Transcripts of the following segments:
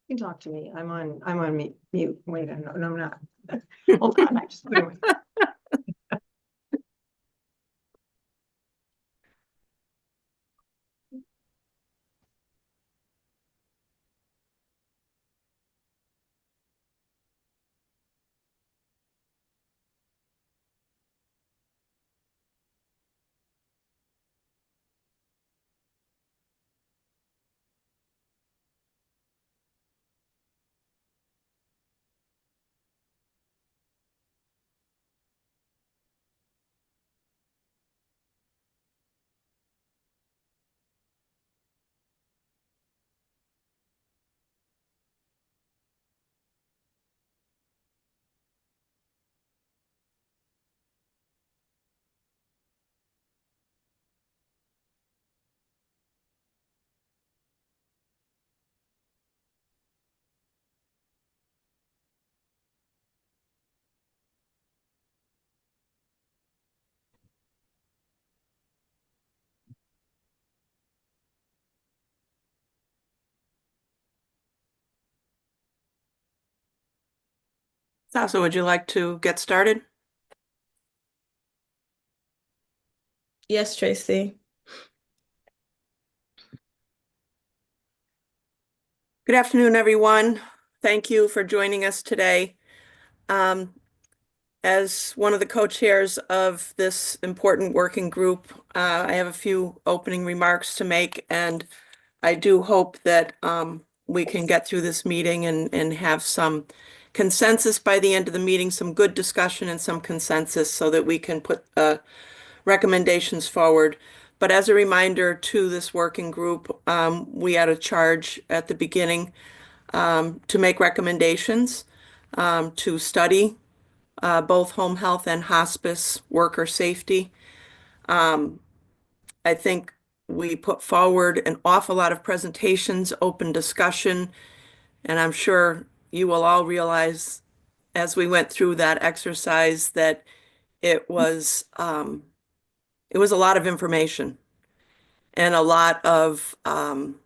You can talk to me. I'm on mute. Wait, no, I'm not. Hold on, I just put it away. Sasa, would you like to get started? Yes, Tracy. Good afternoon, everyone. Thank you for joining us today. Um, as one of the co-chairs of this important working group, I have a few opening remarks to make, and I do hope that we can get through this meeting and have some consensus by the end of the meeting, some good discussion and some consensus so that we can put recommendations forward. But as a reminder to this working group, we had a charge at the beginning to make recommendations to study both home health and hospice worker safety. I think we put forward an awful lot of presentations, open discussion, and I'm sure you will all realize as we went through that exercise that it was it was a lot of information and a lot of um,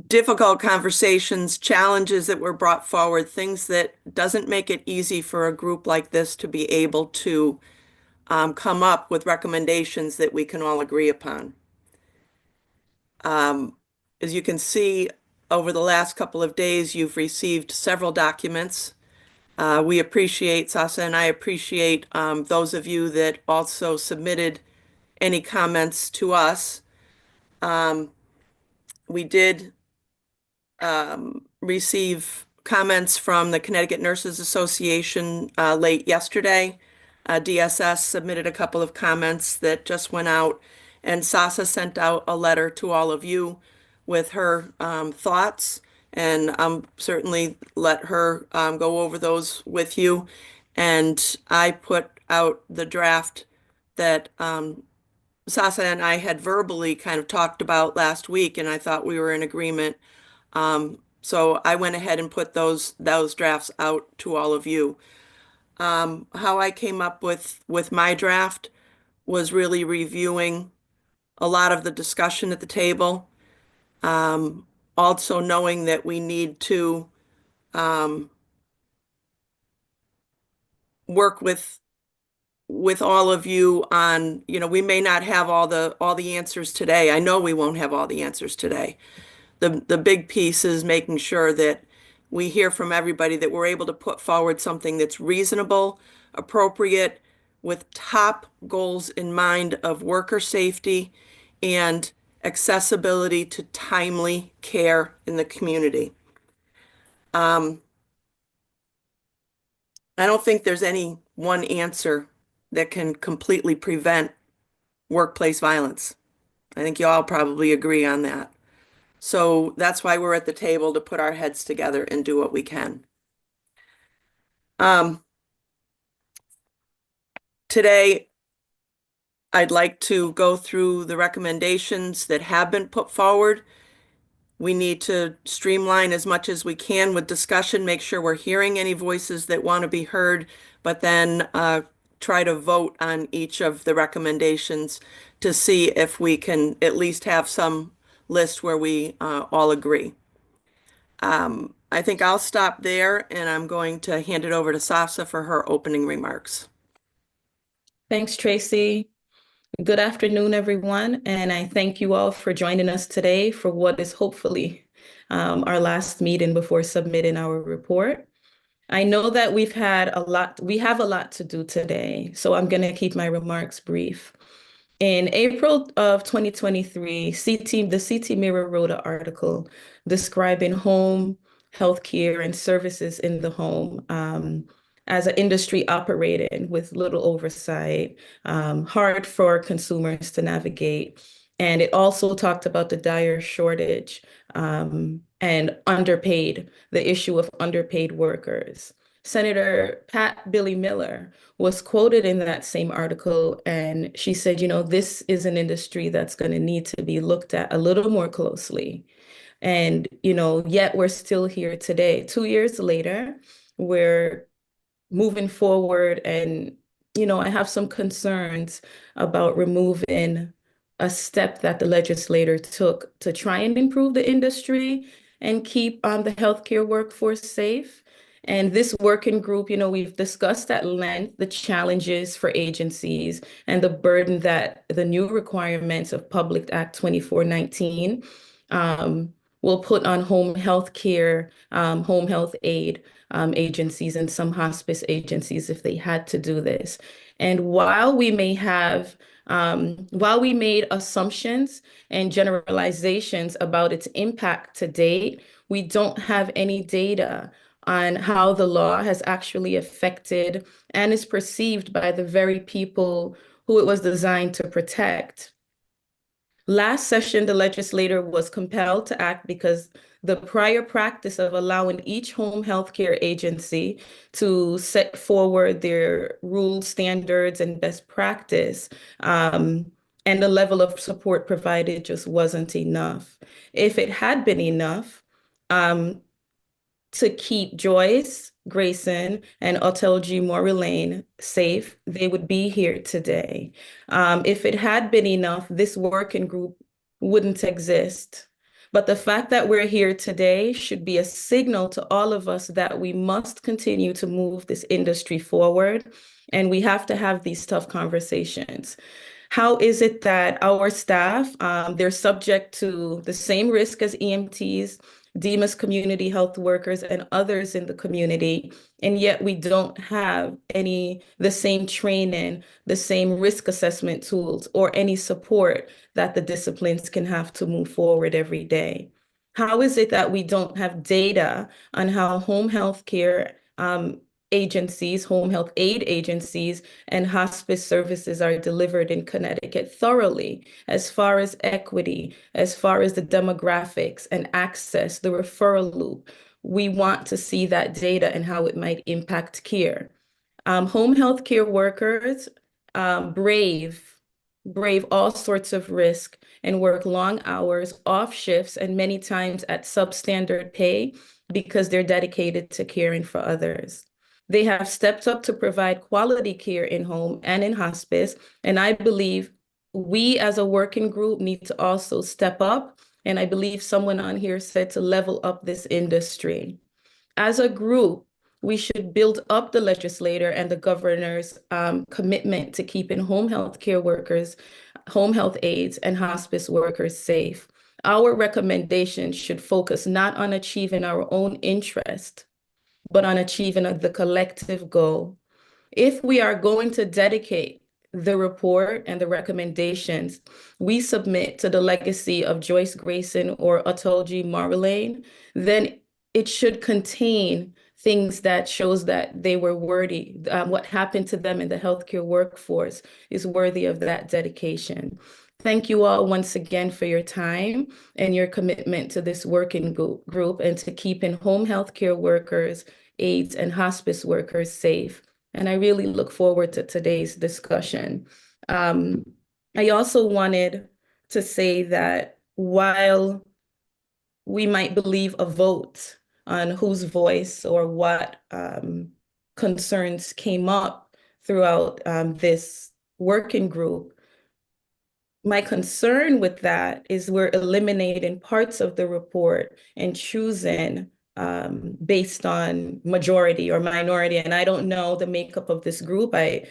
difficult conversations, challenges that were brought forward, things that doesn't make it easy for a group like this to be able to come up with recommendations that we can all agree upon. Um, as you can see, over the last couple of days, you've received several documents. We appreciate, Sasa and I appreciate those of you that also submitted any comments to us. We did receive comments from the Connecticut Nurses Association late yesterday. DSS submitted a couple of comments that just went out, and Sasa sent out a letter to all of you with her thoughts, and certainly let her go over those with you. And I put out the draft that Sasa and I had verbally kind of talked about last week, and I thought we were in agreement. So I went ahead and put those drafts out to all of you. How I came up with my draft was really reviewing a lot of the discussion at the table. Also knowing that we need to work with all of you on, we may not have all the answers today. I know we won't have all the answers today. The big piece is making sure that we hear from everybody that we're able to put forward something that's reasonable, appropriate, with top goals in mind of worker safety and accessibility to timely care in the community. I don't think there's any one answer that can completely prevent workplace violence. I think you all probably agree on that. So that's why we're at the table to put our heads together and do what we can. Today, I'd like to go through the recommendations that have been put forward. We need to streamline as much as we can with discussion, make sure we're hearing any voices that want to be heard, but then try to vote on each of the recommendations to see if we can at least have some list where we all agree. I think I'll stop there, and I'm going to hand it over to Sasa for her opening remarks. Thanks, Tracy. Good afternoon, everyone, and I thank you all for joining us today for what is hopefully our last meeting before submitting our report. I know that we have a lot to do today, so I'm going to keep my remarks brief. In April of 2023, the CT Mirror wrote an article describing home healthcare and services in the home as an industry operating with little oversight, hard for consumers to navigate. And it also talked about the dire shortage and the issue of underpaid workers. Senator Pat Billy Miller was quoted in that same article, and she said, this is an industry that's going to need to be looked at a little more closely. And, yet we're still here today. 2 years later, we're moving forward, and, I have some concerns about removing a step that the legislator took to try and improve the industry and keep the healthcare workforce safe. And this working group, we've discussed at length the challenges for agencies and the burden that the new requirements of Public Act 2419 will put on home health care, home health aid agencies, and some hospice agencies if they had to do this. And while we made assumptions and generalizations about its impact to date, we don't have any data on how the law has actually affected and is perceived by the very people who it was designed to protect. Last session, the legislator was compelled to act because the prior practice of allowing each home healthcare agency to set forward their rules, standards, and best practice, and the level of support provided just wasn't enough. If it had been enough, to keep Joyce Grayson and Otelji Morrilane safe, they would be here today. If it had been enough, this working group wouldn't exist. But the fact that we're here today should be a signal to all of us that we must continue to move this industry forward, and we have to have these tough conversations. How is it that our staff, they're subject to the same risk as EMTs, DEMAS community health workers, and others in the community, and yet we don't have the same training, the same risk assessment tools, or any support that the disciplines can have to move forward every day? How is it that we don't have data on how home health care agencies, home health aid agencies, and hospice services are delivered in Connecticut thoroughly, as far as equity, as far as the demographics and access, the referral loop? We want to see that data and how it might impact care. Home health care workers brave all sorts of risk and work long hours, off shifts, and many times at substandard pay because they're dedicated to caring for others. They have stepped up to provide quality care in home and in hospice, and I believe we as a working group need to also step up, and I believe someone on here said to level up this industry. As a group, we should build up the legislator and the governor's commitment to keeping home health care workers, home health aides, and hospice workers safe. Our recommendations should focus not on achieving our own interest, but on achieving the collective goal. If we are going to dedicate the report and the recommendations we submit to the legacy of Joyce Grayson or Otelji Morrilane, then it should contain things that shows that they were worthy. What happened to them in the healthcare workforce is worthy of that dedication. Thank you all once again for your time and your commitment to this working group and to keeping home healthcare workers, aides, and hospice workers safe. And I really look forward to today's discussion. I also wanted to say that while we might believe a vote on whose voice or what concerns came up throughout this working group, my concern with that is we're eliminating parts of the report and choosing based on majority or minority. And I don't know the makeup of this group. I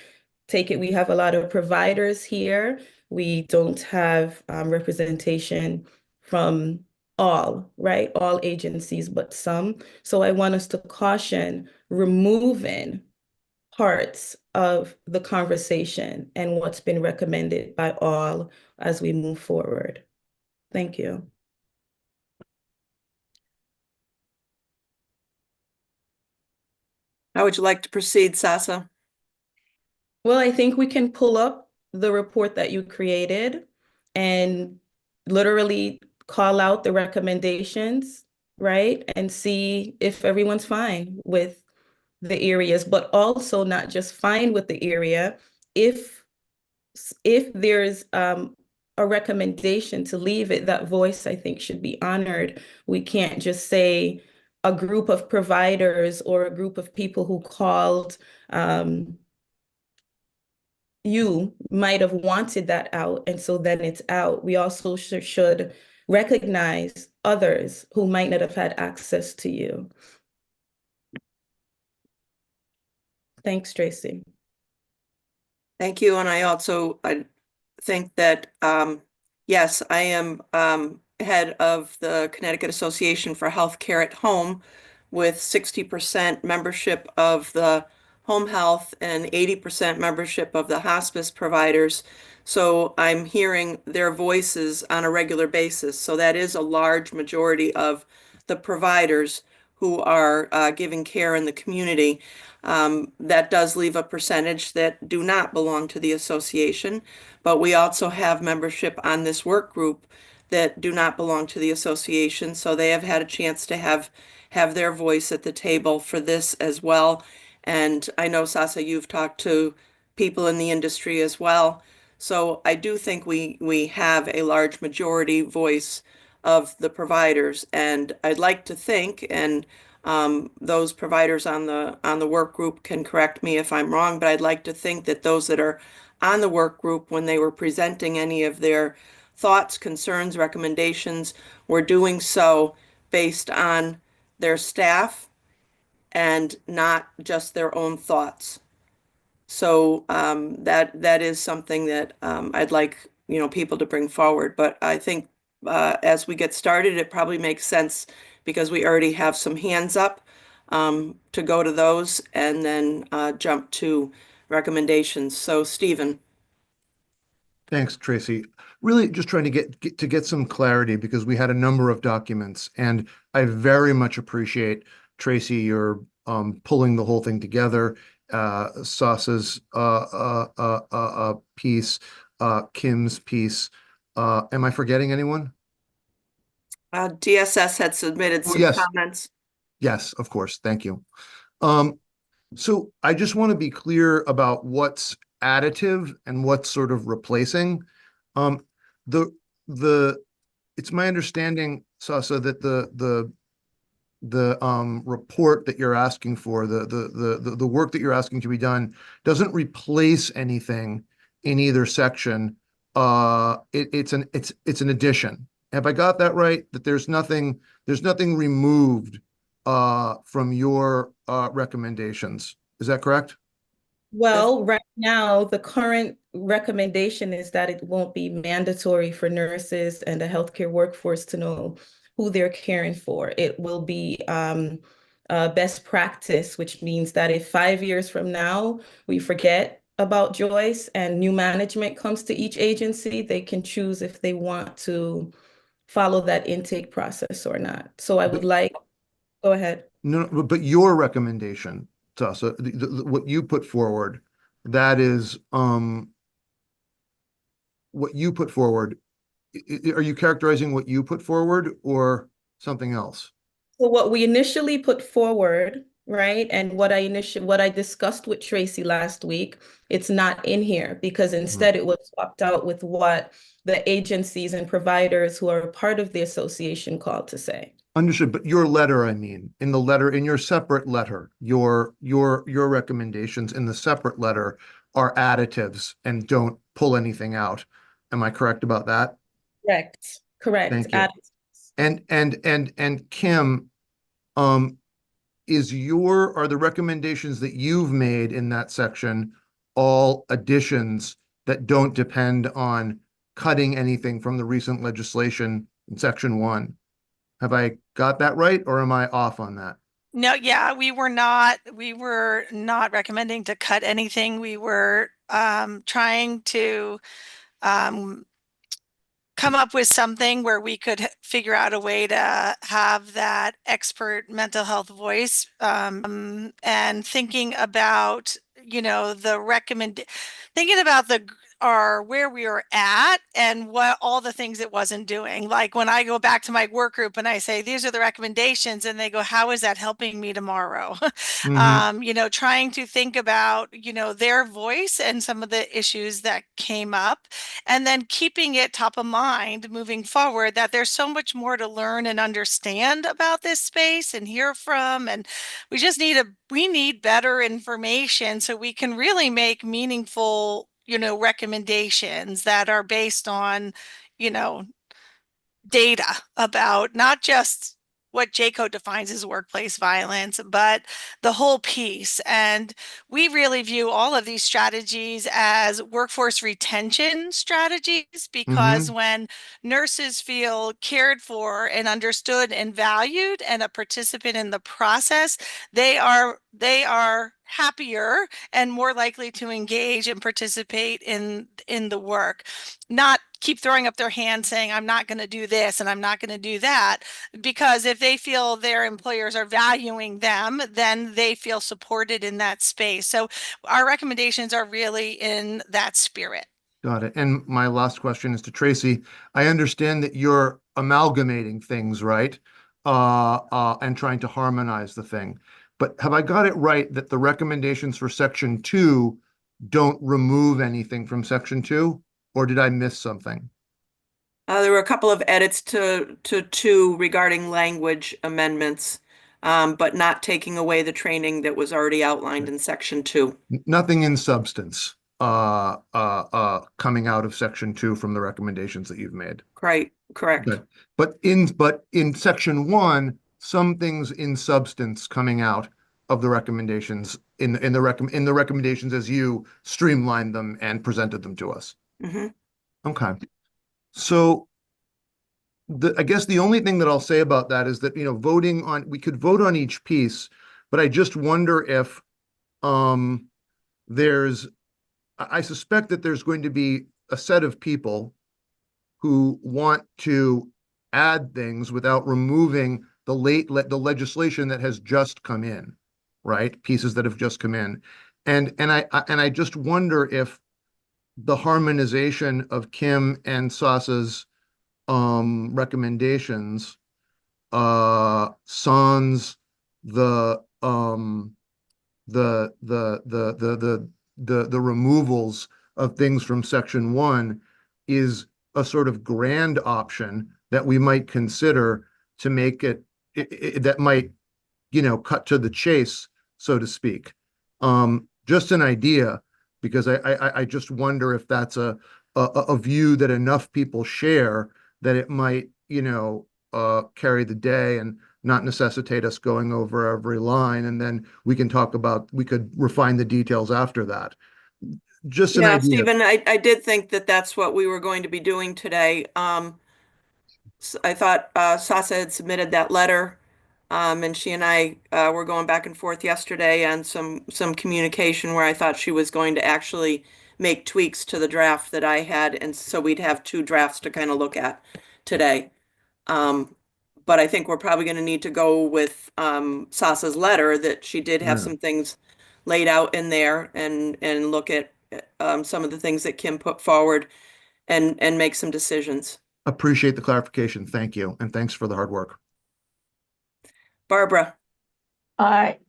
take it we have a lot of providers here. We don't have representation from all, right? All agencies, but some. So I want us to caution removing parts of the conversation and what's been recommended by all as we move forward. Thank you. How would you like to proceed, Sasa? Well, I think we can pull up the report that you created and literally call out the recommendations, right? And see if everyone's fine with the areas, but also not just fine with the area. If there's a recommendation to leave it, that voice, I think, should be honored. We can't just say a group of providers or a group of people who called you might have wanted that out, and so then it's out. We also should recognize others who might not have had access to you. Thanks, Tracy. Thank you. And I think that, yes, I am head of the Connecticut Association for Healthcare at Home with 60% membership of the home health and 80% membership of the hospice providers. So I'm hearing their voices on a regular basis. So that is a large majority of the providers who are giving care in the community. That does leave a percentage that do not belong to the association, but we also have membership on this work group that do not belong to the association, so they have had a chance to have their voice at the table for this as well. And I know, Sasa, you've talked to people in the industry as well. So I do think we have a large majority voice of the providers, and I'd like to think, and those providers on the work group can correct me if I'm wrong, but I'd like to think that those that are on the work group, when they were presenting any of their thoughts, concerns, recommendations, were doing so based on their staff and not just their own thoughts. So that is something that I'd like people to bring forward. But I think as we get started, it probably makes sense because we already have some hands up to go to those and then jump to recommendations. So Stephen. Thanks, Tracy. Really just trying to get some clarity because we had a number of documents, and I very much appreciate, Tracy, your pulling the whole thing together. Sasa's piece, Kim's piece. Am I forgetting anyone? DSS had submitted some yes. comments. Yes, of course. Thank you. So I just want to be clear about what's additive and what's sort of replacing. It's my understanding, Sasa, that the report that you're asking for, the work that you're asking to be done doesn't replace anything in either section. It's an addition. Have I got that right? That there's nothing removed from your recommendations. Is that correct? Well, right now, the current recommendation is that it won't be mandatory for nurses and the healthcare workforce to know who they're caring for. It will be best practice, which means that if 5 years from now we forget about Joyce and new management comes to each agency, they can choose if they want to follow that intake process or not. So I would like, go ahead. No, but your recommendation, Sasa, what you put forward, that is what you put forward. Are you characterizing what you put forward or something else? So what we initially put forward, right, and what I discussed with Tracy last week, it's not in here because instead it was swapped out with what the agencies and providers who are a part of the association called to say. Understood, but your letter, I mean, in your separate letter, your recommendations in the separate letter are additives and don't pull anything out. Am I correct about that? Correct. Correct. Thank you. Add- And Kim, um, are the recommendations that you've made in that section all additions that don't depend on cutting anything from the recent legislation in section 1? Have I got that right, or am I off on that? No, yeah, we were not recommending to cut anything. We were trying to um come up with something where we could figure out a way to have that expert mental health voice, and thinking about, thinking about our where we were at and what all the things it wasn't doing. Like when I go back to my work group and I say, these are the recommendations, and they go, how is that helping me tomorrow? Mhm. Trying to think about, their voice and some of the issues that came up, and then keeping it top of mind moving forward, that there's so much more to learn and understand about this space and hear from. And we need better information so we can really make meaningful, recommendations that are based on, you know, data about not just what JCO defines as workplace violence, but the whole piece. And we really view all of these strategies as workforce retention strategies, because when nurses feel cared for and understood and valued and a participant in the process, they are happier and more likely to engage and participate in the work, not keep throwing up their hand saying, I'm not going to do this and I'm not going to do that. Because if they feel their employers are valuing them, then they feel supported in that space. So our recommendations are really in that spirit. Got it. And my last question is to Tracy. I understand that you're amalgamating things, right? And trying to harmonize the thing. But have I got it right that the recommendations for section 2 don't remove anything from section 2? Or did I miss something? There were a couple of edits to 2 regarding language amendments, but not taking away the training that was already outlined in section 2. Nothing in substance coming out of section 2 from the recommendations that you've made. Correct. Good. But in section 1, some things in substance coming out of the recommendations in the recommendations as you streamlined them and presented them to us. Mhm. Okay. So I guess the only thing that I'll say about that is that, we could vote on each piece, but I just wonder if I suspect that there's going to be a set of people who want to add things without removing the legislation that has just come in, right? Pieces that have just come in. And I just wonder if the harmonization of Kim and Sasa's recommendations sans the removals of things from section 1 is a sort of grand option that we might consider to make it that might, cut to the chase, so to speak. Just an idea, because I just wonder if that's a view that enough people share that it might, carry the day and not necessitate us going over every line, and then we could refine the details after that. Just an Yeah, idea. Stephen, I did think that that's what we were going to be doing today. I thought Sasa had submitted that letter, and she and I were going back and forth yesterday on some communication where I thought she was going to actually make tweaks to the draft that I had, and so we'd have 2 drafts to kind of look at today. But I think we're probably going to need to go with Sasa's letter, that she did have Yeah. some things laid out in there, and look at some of the things that Kim put forward and make some decisions. Appreciate the clarification. Thank you. And thanks for the hard work. Barbara.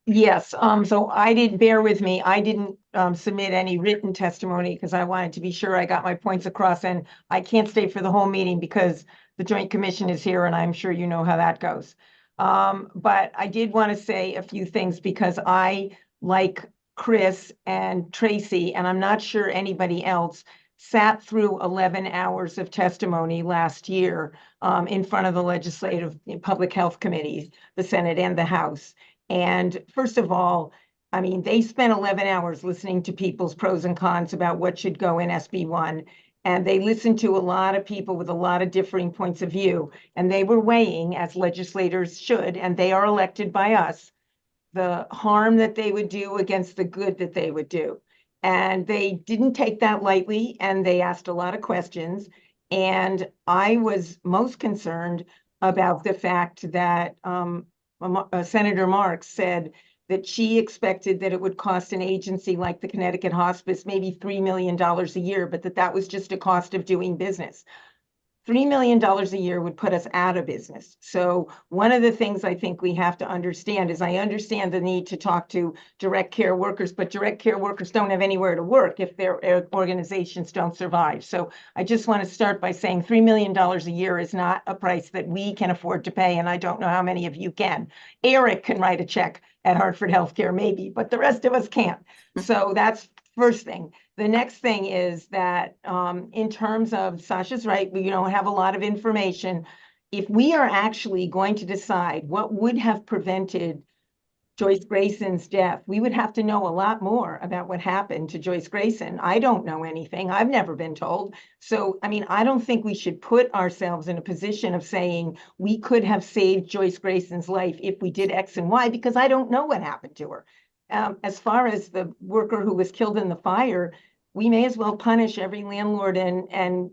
Yes, so bear with me, I didn't submit any written testimony because I wanted to be sure I got my points across, and I can't stay for the whole meeting because the Joint Commission is here and I'm sure you know how that goes. But I did want to say a few things because I, like Chris and Tracy, and I'm not sure anybody else, sat through 11 hours of testimony last year in front of the legislative public health committees, the Senate and the House. And first of all, I mean, they spent 11 hours listening to people's pros and cons about what should go in SB1. And they listened to a lot of people with a lot of differing points of view. And they were weighing, as legislators should, and they are elected by us, the harm that they would do against the good that they would do. And they didn't take that lightly, and they asked a lot of questions. And I was most concerned about the fact that Senator Marks said that she expected that it would cost an agency like the Connecticut Hospice maybe $3 million a year, but that was just a cost of doing business. $3 million a year would put us out of business. So one of the things I think we have to understand is I understand the need to talk to direct care workers, but direct care workers don't have anywhere to work if their organizations don't survive. So I just want to start by saying $3 million a year is not a price that we can afford to pay, and I don't know how many of you can. Eric can write a check at Hartford Healthcare, maybe, but the rest of us can't. So that's first thing. The next thing is that in terms of, Sasha's right, we don't have a lot of information. If we are actually going to decide what would have prevented Joyce Grayson's death, we would have to know a lot more about what happened to Joyce Grayson. I don't know anything. I've never been told. So, I mean, I don't think we should put ourselves in a position of saying we could have saved Joyce Grayson's life if we did X and Y, because I don't know what happened to her. As far as the worker who was killed in the fire, we may as well punish every landlord and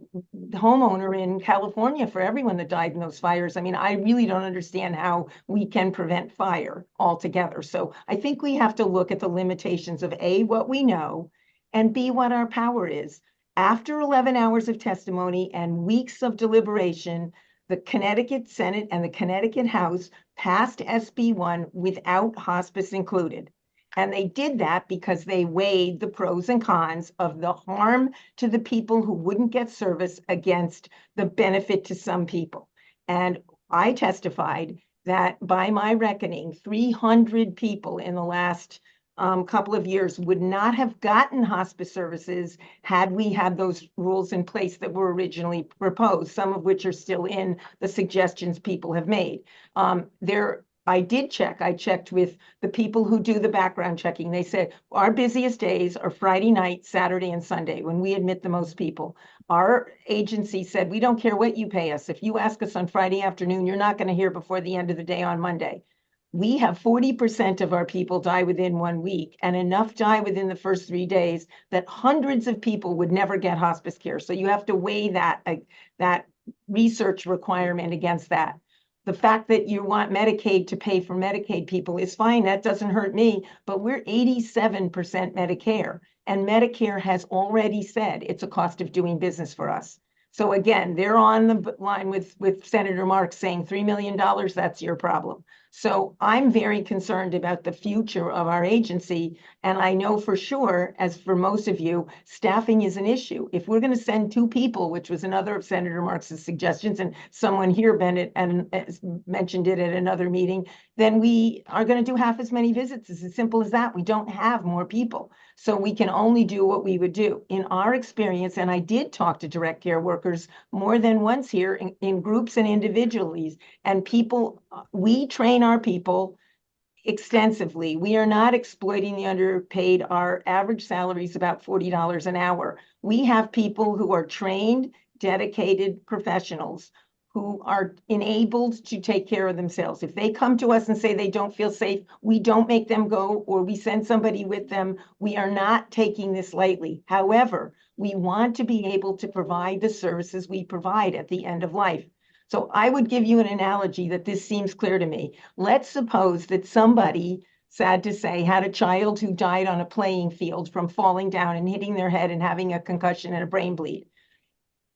homeowner in California for everyone that died in those fires. I mean, I really don't understand how we can prevent fire altogether. So I think we have to look at the limitations of A, what we know, and B, what our power is. After 11 hours of testimony and weeks of deliberation, the Connecticut Senate and the Connecticut House passed SB1 without hospice included. And they did that because they weighed the pros and cons of the harm to the people who wouldn't get service against the benefit to some people. And I testified that by my reckoning, 300 people in the last couple of years would not have gotten hospice services had we had those rules in place that were originally proposed, some of which are still in the suggestions people have made. I checked with the people who do the background checking. They said our busiest days are Friday night, Saturday, and Sunday when we admit the most people. Our agency said, we don't care what you pay us. If you ask us on Friday afternoon, you're not going to hear before the end of the day on Monday. We have 40% of our people die within 1 week, and enough die within the first 3 days that hundreds of people would never get hospice care. So you have to weigh that research requirement against that. The fact that you want Medicaid to pay for Medicaid people is fine. That doesn't hurt me, but we're 87% Medicare, and Medicare has already said it's a cost of doing business for us. So again, they're on the line with Senator Marks saying $3 million, that's your problem. So I'm very concerned about the future of our agency. And I know for sure, as for most of you, staffing is an issue. If we're going to send 2 people, which was another of Senator Marks's suggestions, and someone here, Bennett, and mentioned it at another meeting, then we are going to do half as many visits. It's as simple as that. We don't have more people. So we can only do what we would do. In our experience, and I did talk to direct care workers more than once here in groups and individually, and people, we train our people extensively. We are not exploiting the underpaid. Our average salary is about $40 an hour. We have people who are trained, dedicated professionals who are enabled to take care of themselves. If they come to us and say they don't feel safe, we don't make them go, or we send somebody with them. We are not taking this lightly. However, we want to be able to provide the services we provide at the end of life. So I would give you an analogy that this seems clear to me. Let's suppose that somebody, sad to say, had a child who died on a playing field from falling down and hitting their head and having a concussion and a brain bleed.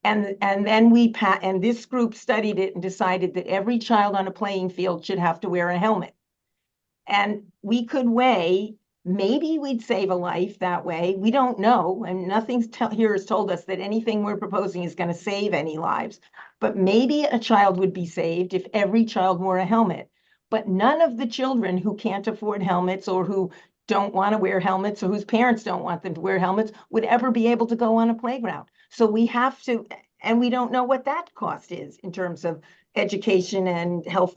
And then this group studied it and decided that every child on a playing field should have to wear a helmet. And we could weigh, maybe we'd save a life that way. We don't know. And nothing here has told us that anything we're proposing is going to save any lives. But maybe a child would be saved if every child wore a helmet. But none of the children who can't afford helmets or who don't want to wear helmets or whose parents don't want them to wear helmets would ever be able to go on a playground. So we have to, and we don't know what that cost is in terms of education and health,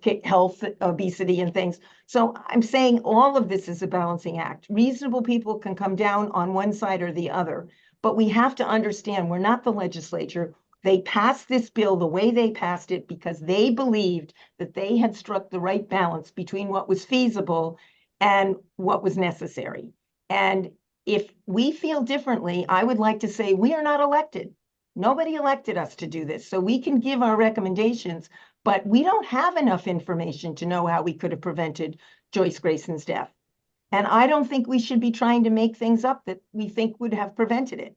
obesity and things. So I'm saying all of this is a balancing act. Reasonable people can come down on one side or the other, but we have to understand we're not the legislature. They passed this bill the way they passed it because they believed that they had struck the right balance between what was feasible and what was necessary. And if we feel differently, I would like to say we are not elected. Nobody elected us to do this. So we can give our recommendations, but we don't have enough information to know how we could have prevented Joyce Grayson's death. And I don't think we should be trying to make things up that we think would have prevented it.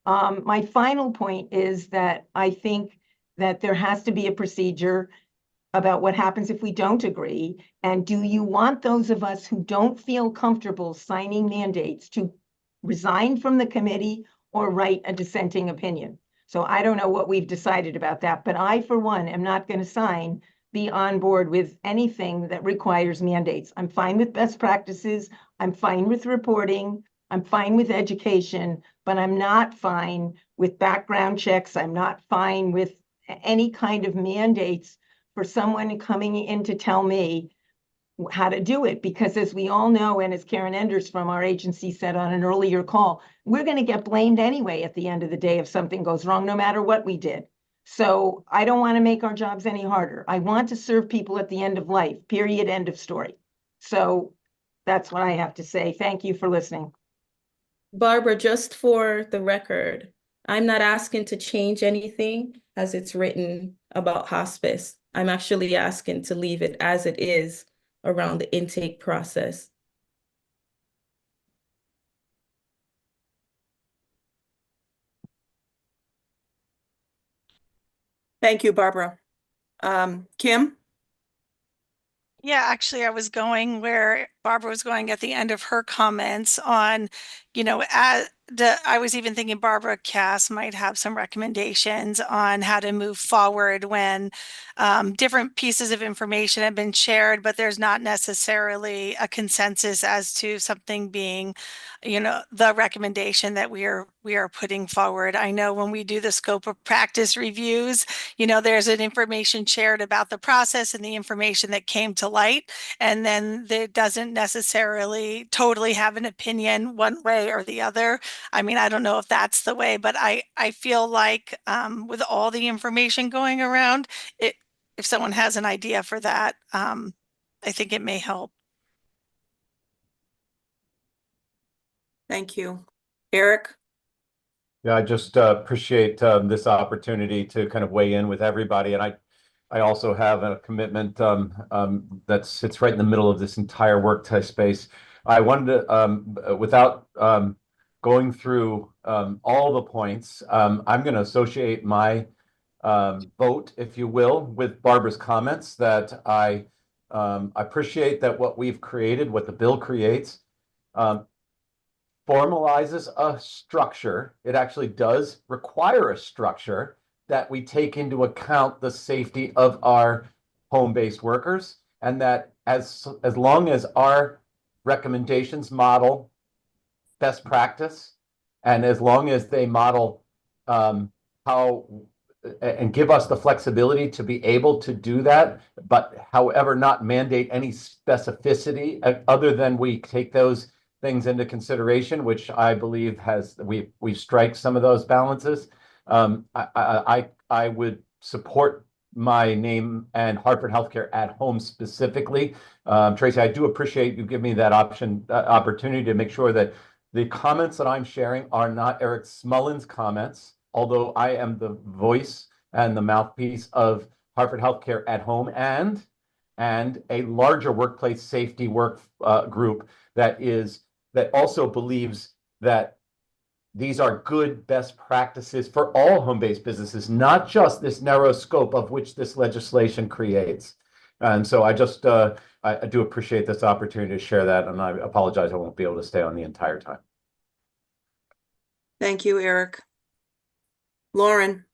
My final point is that I think that there has to be a procedure about what happens if we don't agree. And do you want those of us who don't feel comfortable signing mandates to resign from the committee or write a dissenting opinion? So I don't know what we've decided about that, but I, for one, am not going to be on board with anything that requires mandates. I'm fine with best practices. I'm fine with reporting. I'm fine with education, but I'm not fine with background checks. I'm not fine with any kind of mandates for someone coming in to tell me how to do it. Because as we all know, and as Karen Enders from our agency said on an earlier call, we're going to get blamed anyway at the end of the day if something goes wrong, no matter what we did. So I don't want to make our jobs any harder. I want to serve people at the end of life, period, end of story. So that's what I have to say. Thank you for listening. Barbara, just for the record, I'm not asking to change anything as it's written about hospice. I'm actually asking to leave it as it is around the intake process. Thank you, Barbara. Kim? Yeah, actually, I was going where Barbara was going at the end of her comments on, I was even thinking Barbara Cass might have some recommendations on how to move forward when different pieces of information have been shared, but there's not necessarily a consensus as to something being, the recommendation that we are putting forward. I know when we do the scope of practice reviews, there's an information shared about the process and the information that came to light, and then there doesn't necessarily totally have an opinion one way or the other. I mean, I don't know if that's the way, but I feel like with all the information going around, if someone has an idea for that, I think it may help. Thank you. Eric? Yeah, I just appreciate this opportunity to kind of weigh in with everybody. And I also have a commitment that sits right in the middle of this entire workplace space. I wanted to, without going through all the points, I'm going to associate my vote, if you will, with Barbara's comments that I appreciate that what we've created, what the bill creates, formalizes a structure. It actually does require a structure that we take into account the safety of our home-based workers, and that as long as our recommendations model best practice, and as long as they model how and give us the flexibility to be able to do that, but however, not mandate any specificity other than we take those things into consideration, which I believe we strike some of those balances. I would support my name and Hartford Healthcare at Home specifically. Tracy, I do appreciate you giving me that opportunity to make sure that the comments that I'm sharing are not Eric Smullen's comments, although I am the voice and the mouthpiece of Hartford Healthcare at Home and a larger workplace safety work group that also believes that these are good best practices for all home-based businesses, not just this narrow scope of which this legislation creates. And so I just I do appreciate this opportunity to share that, and I apologize I won't be able to stay on the entire time. Thank you, Eric. Lauren?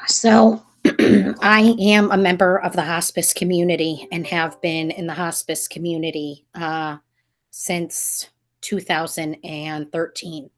So I am a member of the hospice community and have been in the hospice community since 2013,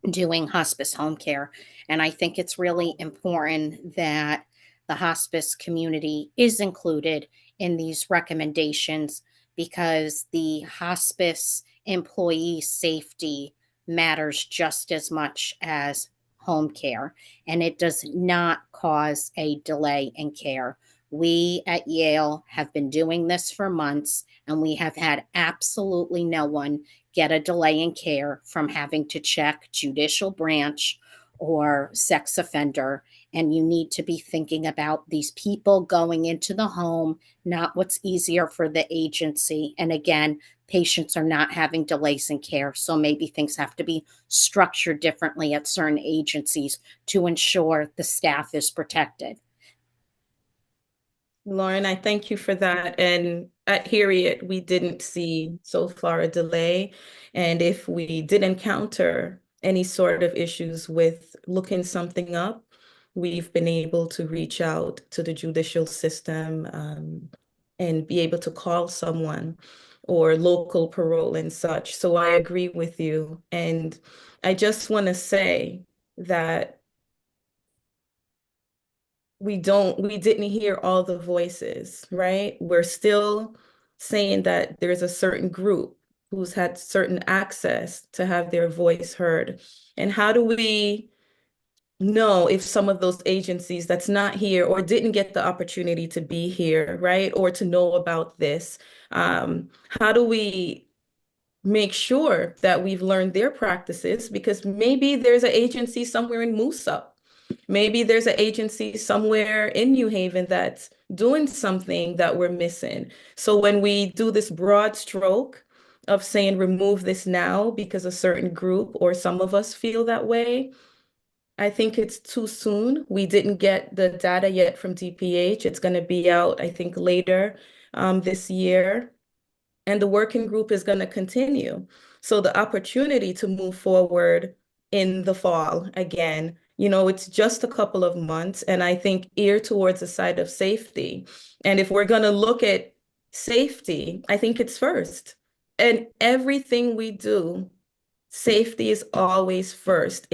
doing hospice home care. And I think it's really important that the hospice community is included in these recommendations because the hospice employee safety matters just as much as home care, and it does not cause a delay in care. We at Yale have been doing this for months, and we have had absolutely no one get a delay in care from having to check judicial branch or sex offender. And you need to be thinking about these people going into the home, not what's easier for the agency. And again, patients are not having delays in care. So maybe things have to be structured differently at certain agencies to ensure the staff is protected. Lauren, I thank you for that. And at Harriet, we didn't see so far a delay. And if we did encounter any sort of issues with looking something up, we've been able to reach out to the judicial system and be able to call someone or local parole and such. So I agree with you. And I just want to say that we didn't hear all the voices, right? We're still saying that there's a certain group who's had certain access to have their voice heard. And how do we know if some of those agencies that's not here or didn't get the opportunity to be here, right? Or to know about this, how do we make sure that we've learned their practices? Because maybe there's an agency somewhere in Moosup. Maybe there's an agency somewhere in New Haven that's doing something that we're missing. So when we do this broad stroke of saying remove this now because a certain group or some of us feel that way, I think it's too soon. We didn't get the data yet from DPH. It's going to be out, I think, later this year. And the working group is going to continue. So the opportunity to move forward in the fall, again, it's just a couple of months. And I think ear towards the side of safety. And if we're going to look at safety, I think it's first. And everything we do, safety is always first.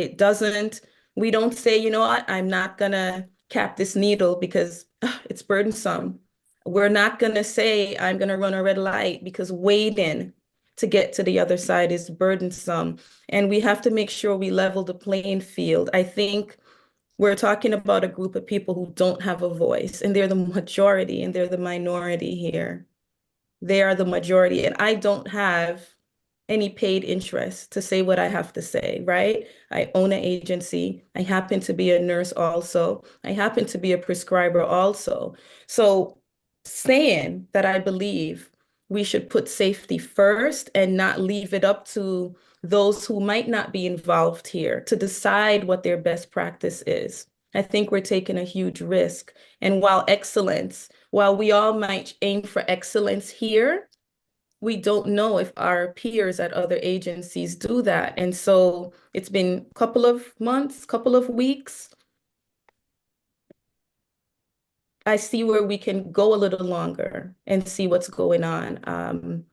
We don't say, you know what, I'm not going to cap this needle because it's burdensome. We're not going to say, I'm going to run a red light because waiting to get to the other side is burdensome. And we have to make sure we level the playing field. I think we're talking about a group of people who don't have a voice, and they're the majority and they're the minority here. They are the majority, and I don't have any paid interest to say what I have to say, right? I own an agency. I happen to be a nurse also. I happen to be a prescriber also. So saying that I believe we should put safety first and not leave it up to those who might not be involved here to decide what their best practice is. I think we're taking a huge risk. And while we all might aim for excellence here, we don't know if our peers at other agencies do that. And so it's been a couple of months, couple of weeks. I see where we can go a little longer and see what's going on.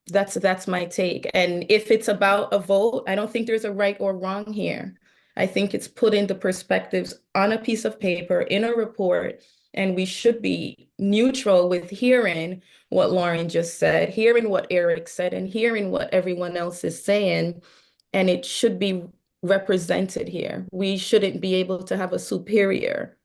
That's my take. And if it's about a vote, I don't think there's a right or wrong here. I think it's putting the perspectives on a piece of paper in a report, and we should be neutral with hearing what Lauren just said, hearing what Eric said, and hearing what everyone else is saying. And it should be represented here. We shouldn't be able to have a superior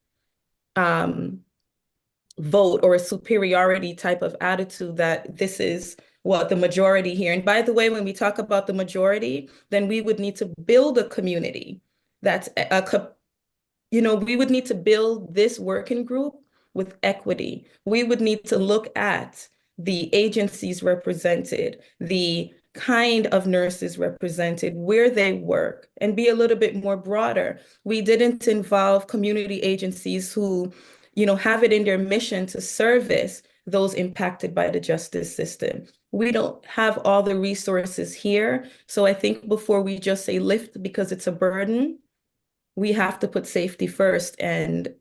vote or a superiority type of attitude that this is what the majority here. And by the way, when we talk about the majority, then we would need to build a community that's we would need to build this working group with equity. We would need to look at the agencies represented, the kind of nurses represented, where they work, and be a little bit more broader. We didn't involve community agencies who, have it in their mission to service those impacted by the justice system. We don't have all the resources here. So I think before we just say lift because it's a burden, we have to put safety first, and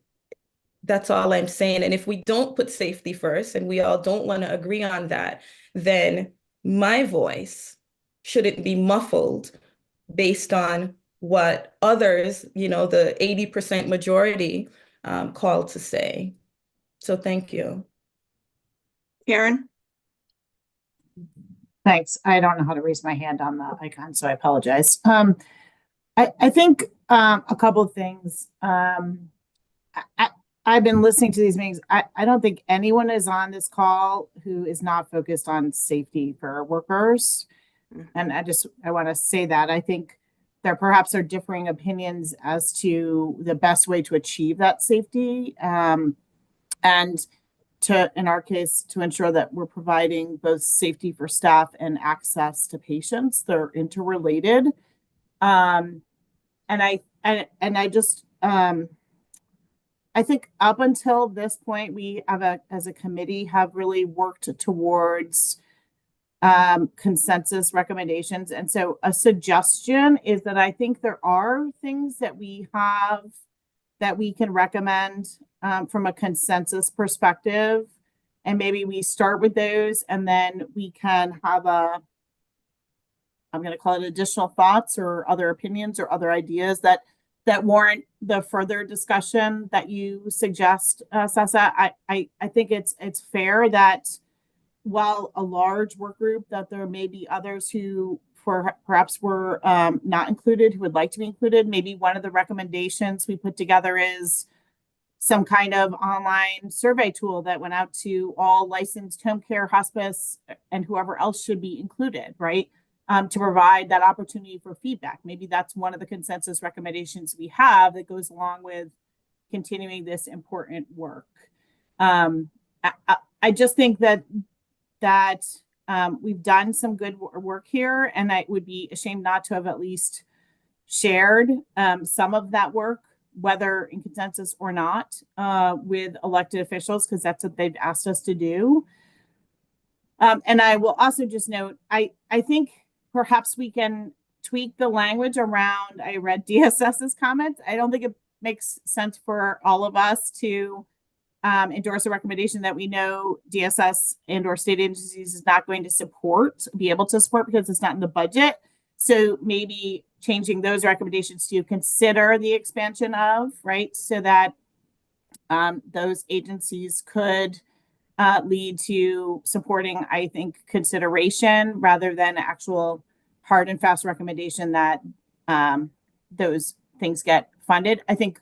that's all I'm saying. And if we don't put safety first, and we all don't want to agree on that, then my voice shouldn't be muffled based on what others, the 80% majority called to say. So thank you. Karen? Thanks. I don't know how to raise my hand on the icon, so I apologize. I think a couple of things. I've been listening to these meetings. I don't think anyone is on this call who is not focused on safety for our workers. And I want to say that. I think there perhaps are differing opinions as to the best way to achieve that safety. And in our case, to ensure that we're providing both safety for staff and access to patients. They're interrelated. And I think up until this point, we as a committee have really worked towards consensus recommendations. And so a suggestion is that I think there are things that we have that we can recommend from a consensus perspective. And maybe we start with those, and then we can have I'm going to call it additional thoughts or other opinions or other ideas that warrant the further discussion that you suggest, Sasa. I think it's fair that while a large work group, that there may be others who perhaps were not included, who would like to be included. Maybe one of the recommendations we put together is some kind of online survey tool that went out to all licensed home care, hospice, and whoever else should be included, right? To provide that opportunity for feedback. Maybe that's one of the consensus recommendations we have that goes along with continuing this important work. I just think that we've done some good work here, and I would be ashamed not to have at least shared some of that work, whether in consensus or not, with elected officials, because that's what they've asked us to do. And I will also just note, I think perhaps we can tweak the language around, I read DSS's comments. I don't think it makes sense for all of us to endorse a recommendation that we know DSS and or state agencies is not going to be able to support because it's not in the budget. So maybe changing those recommendations to consider the expansion of, right? So that those agencies could lead to supporting, I think, consideration rather than actual hard and fast recommendation that those things get funded. I think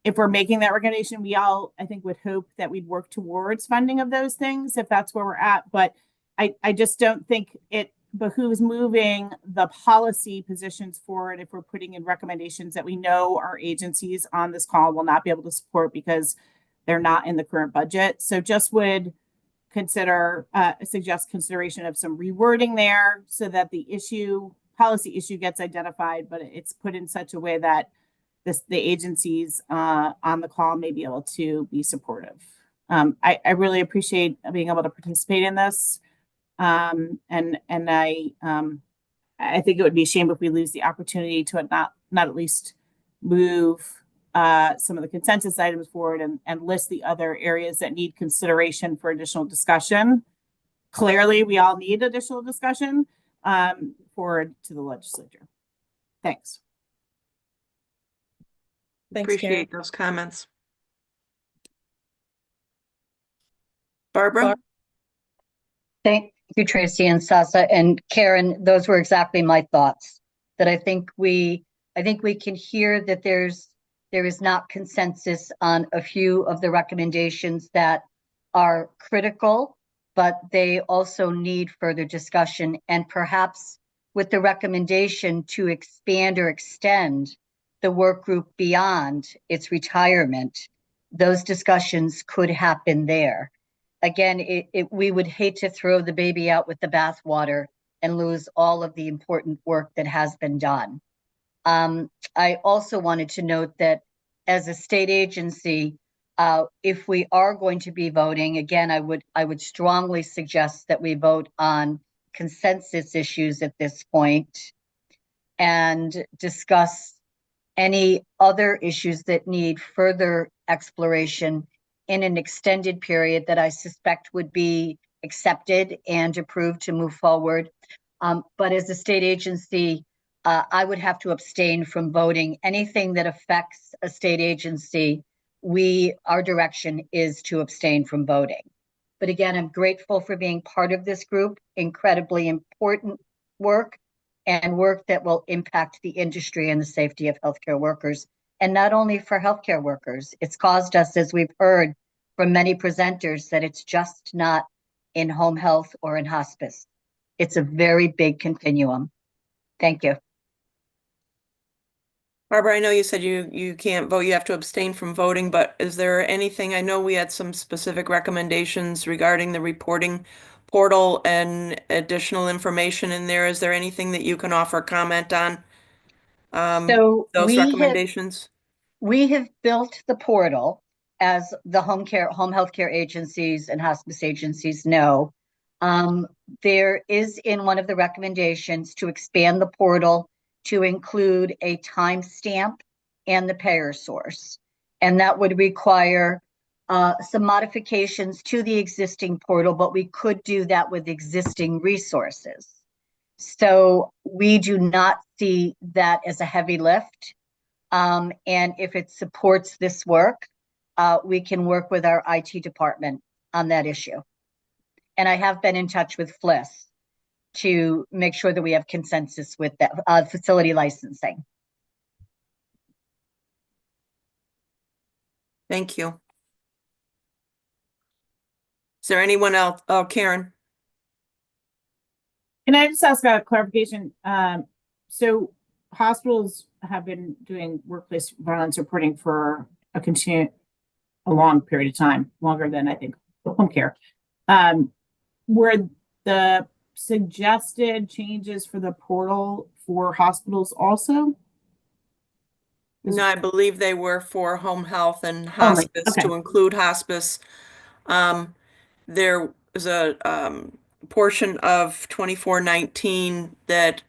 if we're making that recommendation, we all, I think, would hope that we'd work towards funding of those things if that's where we're at. But I just don't think it behooves moving the policy positions forward if we're putting in recommendations that we know our agencies on this call will not be able to support because they're not in the current budget. So just would suggest consideration of some rewording there so that the policy issue gets identified, but it's put in such a way that the agencies on the call may be able to be supportive. I really appreciate being able to participate in this. And I think it would be a shame if we lose the opportunity to not at least move some of the consensus items forward and list the other areas that need consideration for additional discussion. Clearly, we all need additional discussion forward to the legislature. Thanks. Thanks, Appreciate Karen. those comments. Barbara? Thank you, Tracy and Sasa and Karen. Those were exactly my thoughts. That I think we can hear that there is not consensus on a few of the recommendations that are critical, but they also need further discussion, and perhaps with the recommendation to expand or extend the work group beyond its retirement, those discussions could happen there. Again, we would hate to throw the baby out with the bathwater and lose all of the important work that has been done. I also wanted to note that as a state agency, if we are going to be voting, again, I would strongly suggest that we vote on consensus issues at this point and discuss any other issues that need further exploration in an extended period that I suspect would be accepted and approved to move forward. But as a state agency, I would have to abstain from voting. Anything that affects a state agency, our direction is to abstain from voting. But again, I'm grateful for being part of this group, incredibly important work and work that will impact the industry and the safety of healthcare workers. And not only for healthcare workers, it's caused us, as we've heard from many presenters, that it's just not in home health or in hospice. It's a very big continuum. Thank you. Barbara, I know you said you can't vote, you have to abstain from voting, but is there anything, I know we had some specific recommendations regarding the reporting portal and additional information in there. Is there anything that you can offer comment on? So Those recommendations? We have built the portal, as the home health care agencies and hospice agencies know. There is in one of the recommendations to expand the portal to include a timestamp and the payer source. And that would require some modifications to the existing portal, but we could do that with existing resources. So we do not see that as a heavy lift. And if it supports this work, we can work with our IT department on that issue. And I have been in touch with FLIS to make sure that we have consensus with that facility licensing. Thank you. Is there anyone else? Oh, Karen. Can I just ask a clarification? So hospitals have been doing workplace violence reporting for a long period of time, longer than I think home care. Were the suggested changes for the portal for hospitals also? No, I believe they were for home health and Only, hospice, okay. to include hospice. There was a portion of 2419 that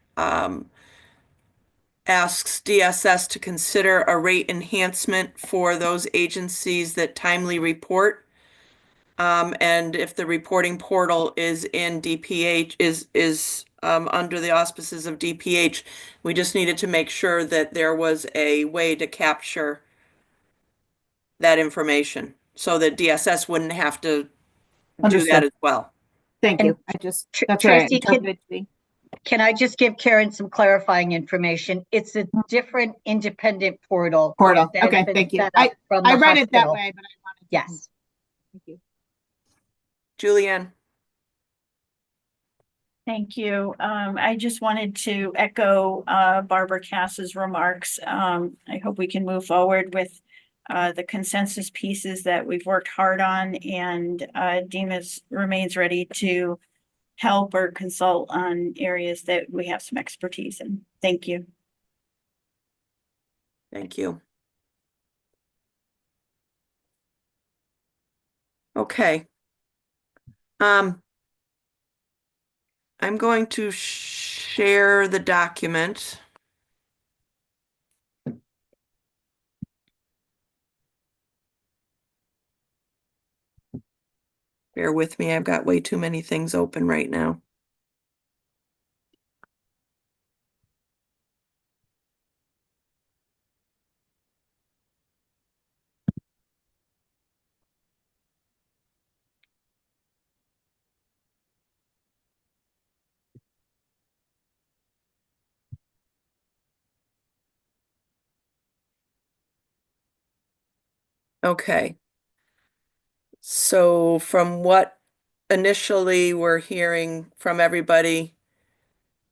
asks DSS to consider a rate enhancement for those agencies that timely report. And if the reporting portal is in DPH, is under the auspices of DPH, we just needed to make sure that there was a way to capture that information so that DSS wouldn't have to do Understood. that as well. Thank you. That's right. Tracy, can I just give Karen some clarifying information? It's a different independent portal. Portal. that has Okay, been thank you. set up from I the read it that hospital. way, but I wanted to. Yes. Thank you. Julianne. Thank you. I just wanted to echo Barbara Cass's remarks. I hope we can move forward with the consensus pieces that we've worked hard on, and DEMAS remains ready to help or consult on areas that we have some expertise in. Thank you. Thank you. Okay. I'm going to share the document. Bear with me, I've got way too many things open right now. Okay. So from what initially we're hearing from everybody,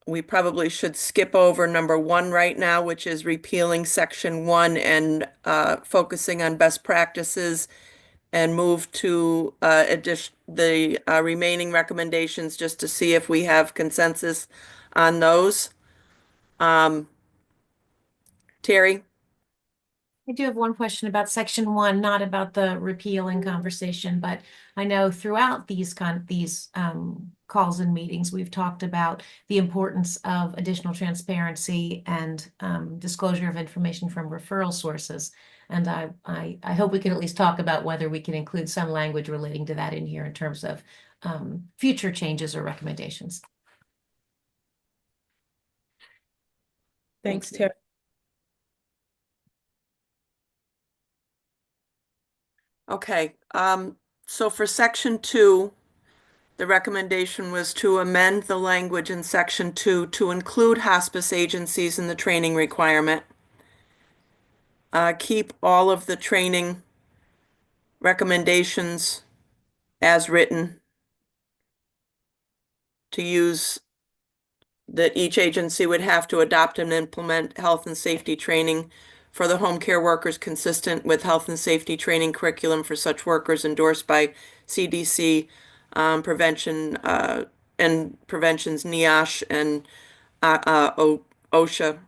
we probably should skip over number 1 right now, which is repealing section 1 and focusing on best practices, and move to the remaining recommendations just to see if we have consensus on those. Terry? I do have one question about section 1, not about the repealing conversation, but I know throughout these calls and meetings, we've talked about the importance of additional transparency and disclosure of information from referral sources. And I hope we can at least talk about whether we can include some language relating to that in here in terms of future changes or recommendations. Thanks, Terry. Okay, so for section 2, the recommendation was to amend the language in section 2 to include hospice agencies in the training requirement. Keep all of the training recommendations as written, to use that each agency would have to adopt and implement health and safety training for the home care workers consistent with health and safety training curriculum for such workers endorsed by CDC, prevention's NIOSH and OSHA,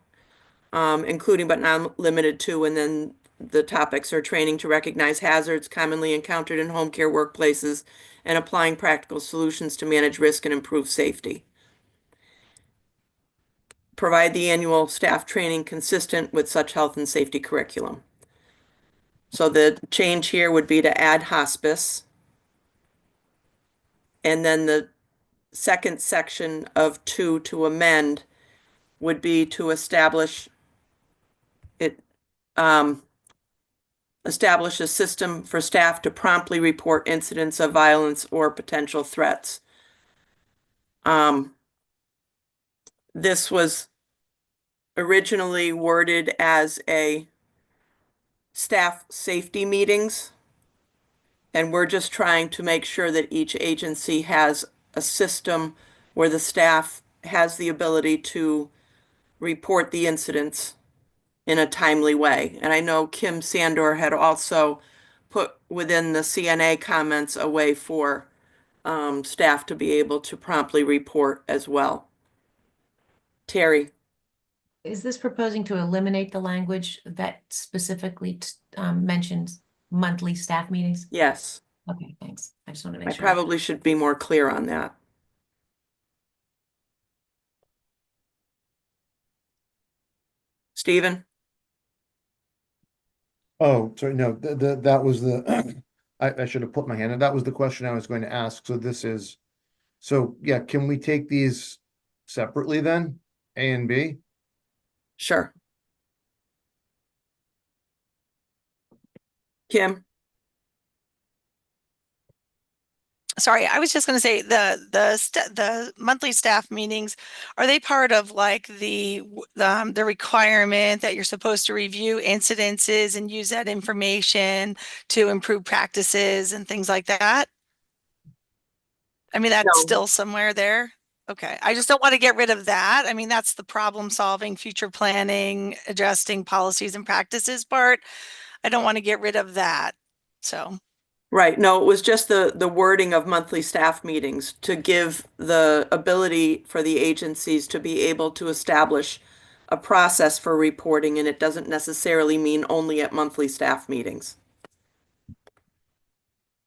including but not limited to, and then the topics are training to recognize hazards commonly encountered in home care workplaces and applying practical solutions to manage risk and improve safety. Provide the annual staff training consistent with such health and safety curriculum. So the change here would be to add hospice. And then the second section of 2 to amend would be to establish a system for staff to promptly report incidents of violence or potential threats. This was originally worded as a staff safety meetings, and we're just trying to make sure that each agency has a system where the staff has the ability to report the incidents in a timely way. And I know Kim Sandor had also put within the CNA comments a way for staff to be able to promptly report as well. Terry. Is this proposing to eliminate the language that specifically mentions monthly staff meetings? Yes. Okay, thanks. I just want to make I sure. probably should be more clear on that. Stephen? Oh, sorry, no, that was the, I should have put my hand, that was the question I was going to ask. So yeah, can we take these separately then? A and B? Sure. Kim? Sorry, I was just going to say the monthly staff meetings, are they part of like the requirement that you're supposed to review incidences and use that information to improve practices and things like that? I mean, that's No. still somewhere there. Okay, I just don't want to get rid of that. I mean, that's the problem solving, future planning, adjusting policies and practices part. I don't want to get rid of that. So. Right. No, it was just the wording of monthly staff meetings to give the ability for the agencies to be able to establish a process for reporting, and it doesn't necessarily mean only at monthly staff meetings.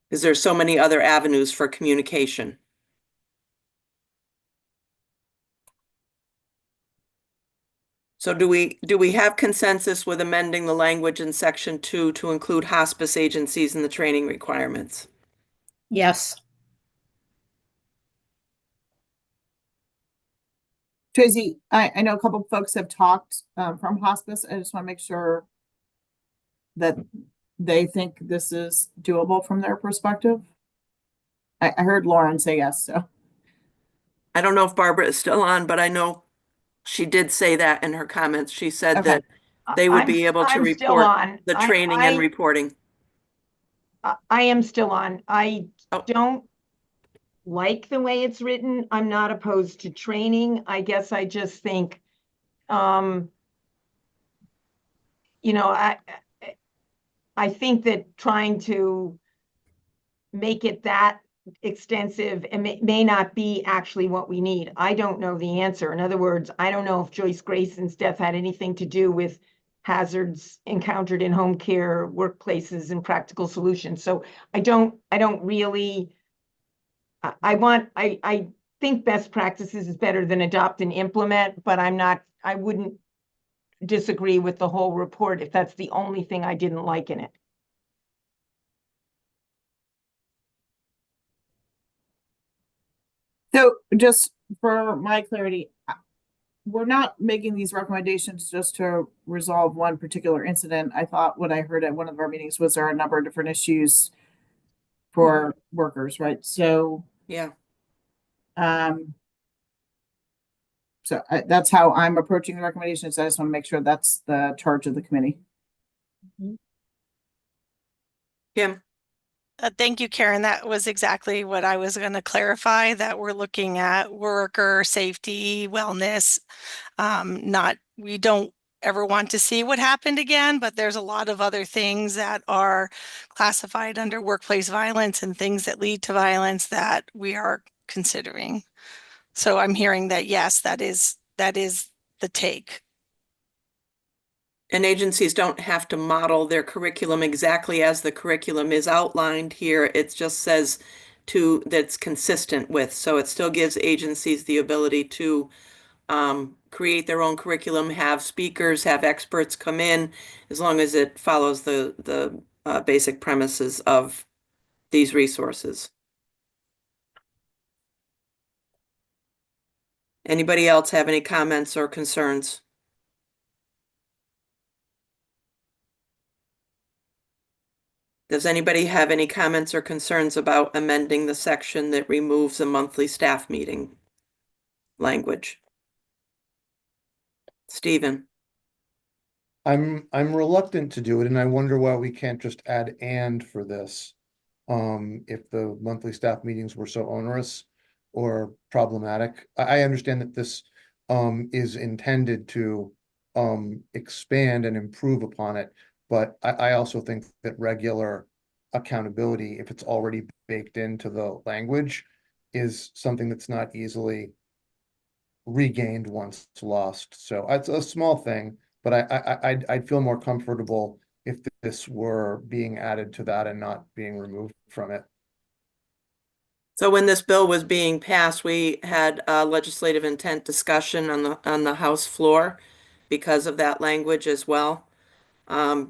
Because there's so many other avenues for communication. So do we have consensus with amending the language in section 2 to include hospice agencies in the training requirements? Yes. Tracy, I know a couple of folks have talked from hospice. I just want to make sure that they think this is doable from their perspective. I heard Lauren say yes, so. I don't know if Barbara is still on, but I know she did say that in her comments. She said Okay. that they would be able to I'm still report on. the training and reporting. I am still on. I Oh. don't like the way it's written. I'm not opposed to training. I guess I just think, you know, I think that trying to make it that extensive and may not be actually what we need. I don't know the answer. In other words, I don't know if Joyce Grayson's death had anything to do with hazards encountered in home care workplaces and practical solutions. So I don't really, I think best practices is better than adopt and implement, but I wouldn't disagree with the whole report if that's the only thing I didn't like in it. So just for my clarity, we're not making these recommendations just to resolve one particular incident. I thought what I heard at one of our meetings was there are a number of different issues for workers, right? So, Yeah. That's how I'm approaching the recommendations. I just want to make sure that's the charge of the committee. Kim? Thank you, Karen. That was exactly what I was going to clarify, that we're looking at worker safety, wellness. We don't ever want to see what happened again, but there's a lot of other things that are classified under workplace violence and things that lead to violence that we are considering. So I'm hearing that, yes, that is the take. And agencies don't have to model their curriculum exactly as the curriculum is outlined here. It just says that's consistent with. So it still gives agencies the ability to create their own curriculum, have speakers, have experts come in, as long as it follows the basic premises of these resources. Anybody else have any comments or concerns? Does anybody have any comments or concerns about amending the section that removes the monthly staff meeting language? Stephen? I'm reluctant to do it, and I wonder why we can't just add "and" for this. If the monthly staff meetings were so onerous or problematic. I understand that this is intended to expand and improve upon it, but I also think that regular accountability, if it's already baked into the language, is something that's not easily regained once it's lost. So it's a small thing, but I'd feel more comfortable if this were being added to that and not being removed from it. So when this bill was being passed, we had a legislative intent discussion on the House floor because of that language as well.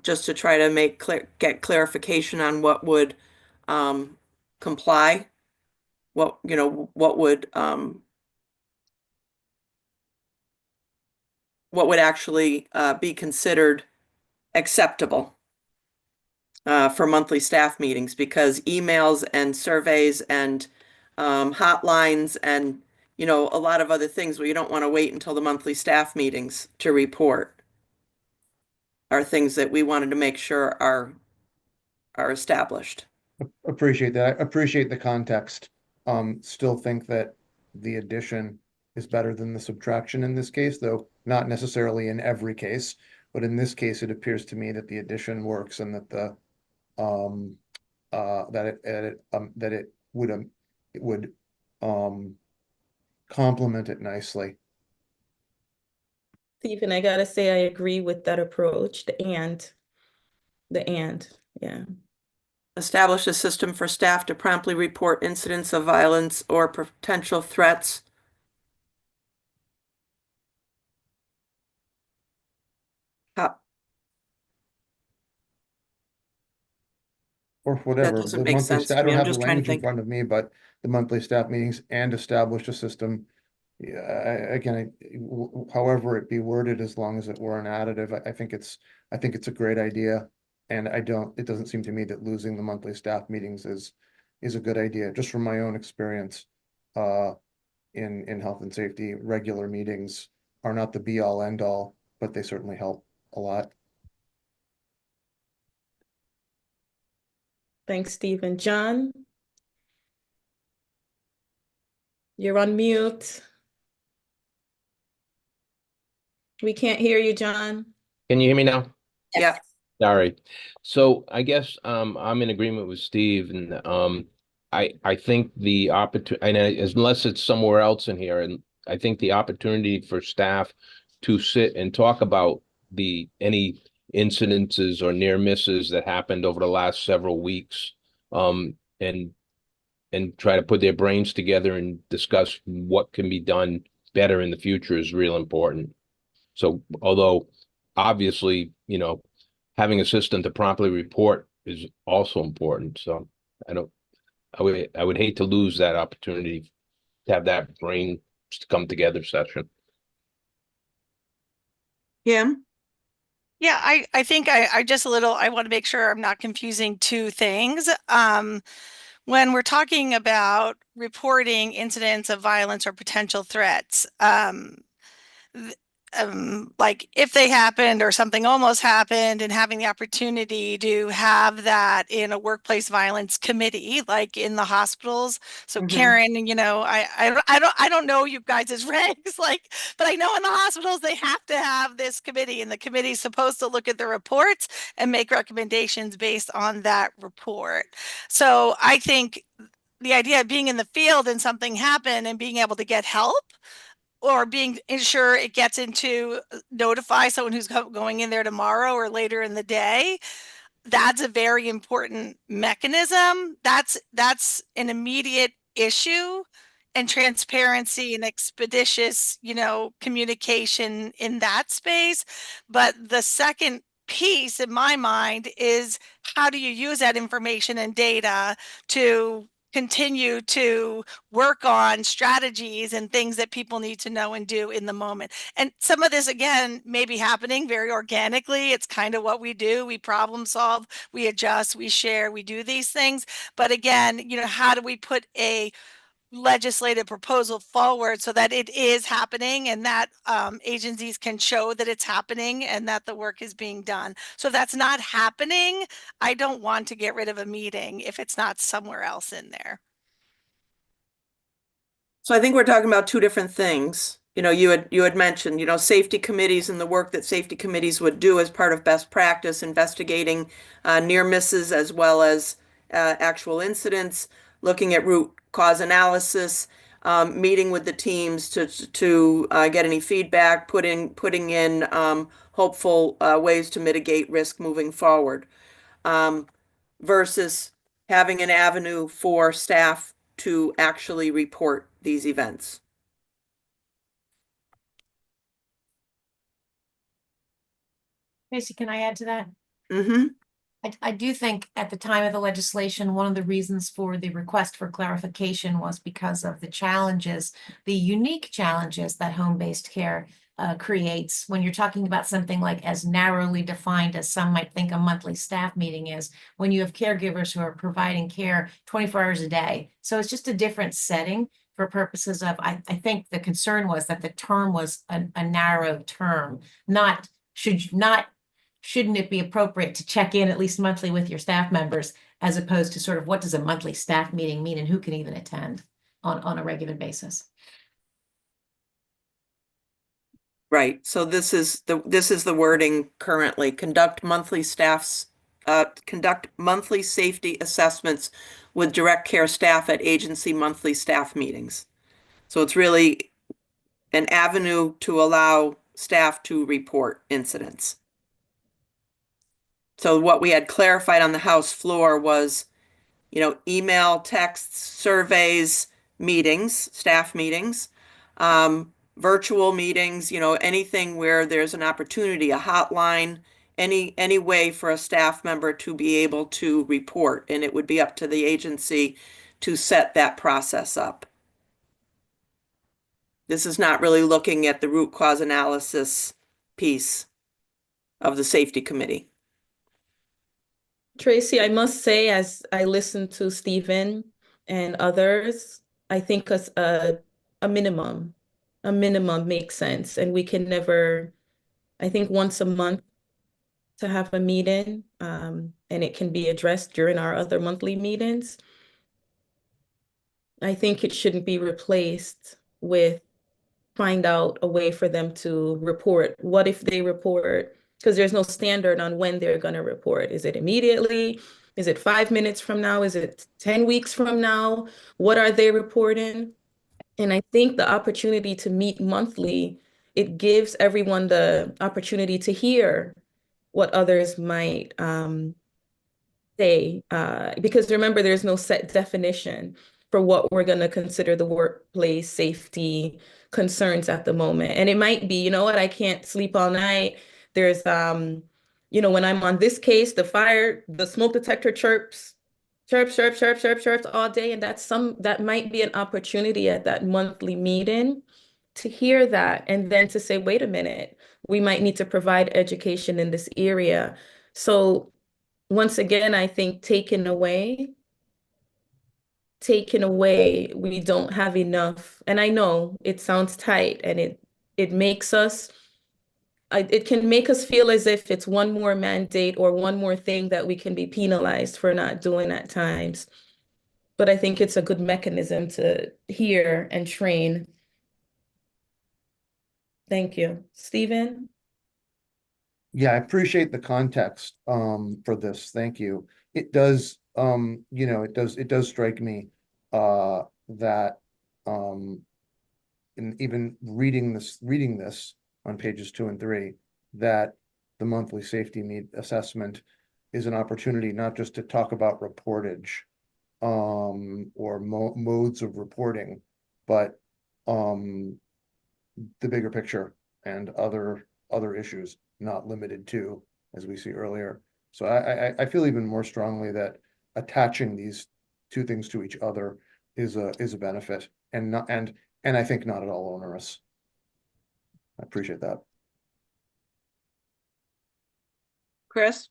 Just to try to get clarification on what would comply, what would actually be considered acceptable for monthly staff meetings, because emails and surveys and hotlines and a lot of other things where you don't want to wait until the monthly staff meetings to report are things that we wanted to make sure are established. Appreciate that. I appreciate the context. Still think that the addition is better than the subtraction in this case, though not necessarily in every case. But in this case, it appears to me that the addition works and that the that it would complement it nicely. Stephen, I gotta say, I agree with that approach, the and, yeah. Establish a system for staff to promptly report incidents of violence or potential threats. Or whatever. That doesn't The make monthly sense sta- to I me. don't I'm have the just trying to language in think. front of me, but the monthly staff meetings and establish a system. Yeah, however it be worded, as long as it were an additive, I think it's a great idea. And it doesn't seem to me that losing the monthly staff meetings is a good idea, just from my own experience. In health and safety, regular meetings are not the be all end all, but they certainly help a lot. Thanks, Stephen. John? You're on mute. We can't hear you, John. Can you hear me now? Yeah. Sorry. So I guess I'm in agreement with Steve, and I think the opportunity, and unless it's somewhere else in here, and I think the opportunity for staff to sit and talk about any incidences or near misses that happened over the last several weeks, and try to put their brains together and discuss what can be done better in the future is real important. So although obviously, having a system to promptly report is also important. So I would hate to lose that opportunity to have that brain to come together session. Kim? Yeah, I think I just I want to make sure I'm not confusing two things. When we're talking about reporting incidents of violence or potential threats, like if they happened or something almost happened, and having the opportunity to have that in a workplace violence committee, like in the hospitals. So Karen, I don't know you guys' ranks, but I know in the hospitals they have to have this committee, and the committee is supposed to look at the reports and make recommendations based on that report. So I think the idea of being in the field and something happened and being able to get help, or being ensure it gets into notify someone who's going in there tomorrow or later in the day, that's a very important mechanism. That's an immediate issue, and transparency and expeditious, communication in that space. But the second piece in my mind is, how do you use that information and data to continue to work on strategies and things that people need to know and do in the moment. And some of this, again, may be happening very organically. It's kind of what we do. We problem solve, we adjust, we share, we do these things. But again, how do we put a legislative proposal forward so that it is happening, and that agencies can show that it's happening and that the work is being done. So if that's not happening, I don't want to get rid of a meeting if it's not somewhere else in there. So I think we're talking about two different things. You had mentioned, safety committees and the work that safety committees would do as part of best practice, investigating near misses as well as actual incidents, looking at root cause analysis, meeting with the teams to get any feedback, putting in hopeful ways to mitigate risk moving forward, versus having an avenue for staff to actually report these events. Tracy, can I add to that? Mm-hmm. I do think at the time of the legislation, one of the reasons for the request for clarification was because of the challenges, the unique challenges that home-based care creates when you're talking about something like as narrowly defined as some might think a monthly staff meeting is, when you have caregivers who are providing care 24 hours a day. So it's just a different setting for purposes of, I think the concern was that the term was a narrow term, shouldn't it be appropriate to check in at least monthly with your staff members, as opposed to sort of what does a monthly staff meeting mean and who can even attend on a regular basis? Right. So this is the wording currently: conduct monthly safety assessments with direct care staff at agency monthly staff meetings. So it's really an avenue to allow staff to report incidents. So what we had clarified on the House floor was, email, texts, surveys, meetings, staff meetings, virtual meetings, anything where there's an opportunity, a hotline, any way for a staff member to be able to report, and it would be up to the agency to set that process up. This is not really looking at the root cause analysis piece of the safety committee. Tracy, I must say, as I listen to Stephen and others, I think a minimum makes sense. And we can never, I think once a month to have a meeting, and it can be addressed during our other monthly meetings. I think it shouldn't be replaced with find out a way for them to report. What if they report? Because there's no standard on when they're going to report. Is it immediately? Is it 5 minutes from now? Is it 10 weeks from now? What are they reporting? And I think the opportunity to meet monthly it gives everyone the opportunity to hear what others might say. Because remember, there's no set definition for what we're going to consider the workplace safety concerns at the moment. And it might be, you know what, I can't sleep all night. There's, when I'm on this case, the smoke detector chirps all day. And that might be an opportunity at that monthly meeting to hear that and then to say, wait a minute, we might need to provide education in this area. So once again, I think taken away, we don't have enough. And I know it sounds tight and it makes us, it can make us feel as if it's one more mandate or one more thing that we can be penalized for not doing at times. But I think it's a good mechanism to hear and train. Thank you. Stephen? Yeah, I appreciate the context for this. Thank you. It does it does strike me that in even reading this on pages 2 and 3, that the monthly safety need assessment is an opportunity not just to talk about reportage or modes of reporting, but the bigger picture and other issues not limited to, as we see earlier. So I feel even more strongly that attaching these two things to each other is a benefit and I think not at all onerous. I appreciate that. Chris?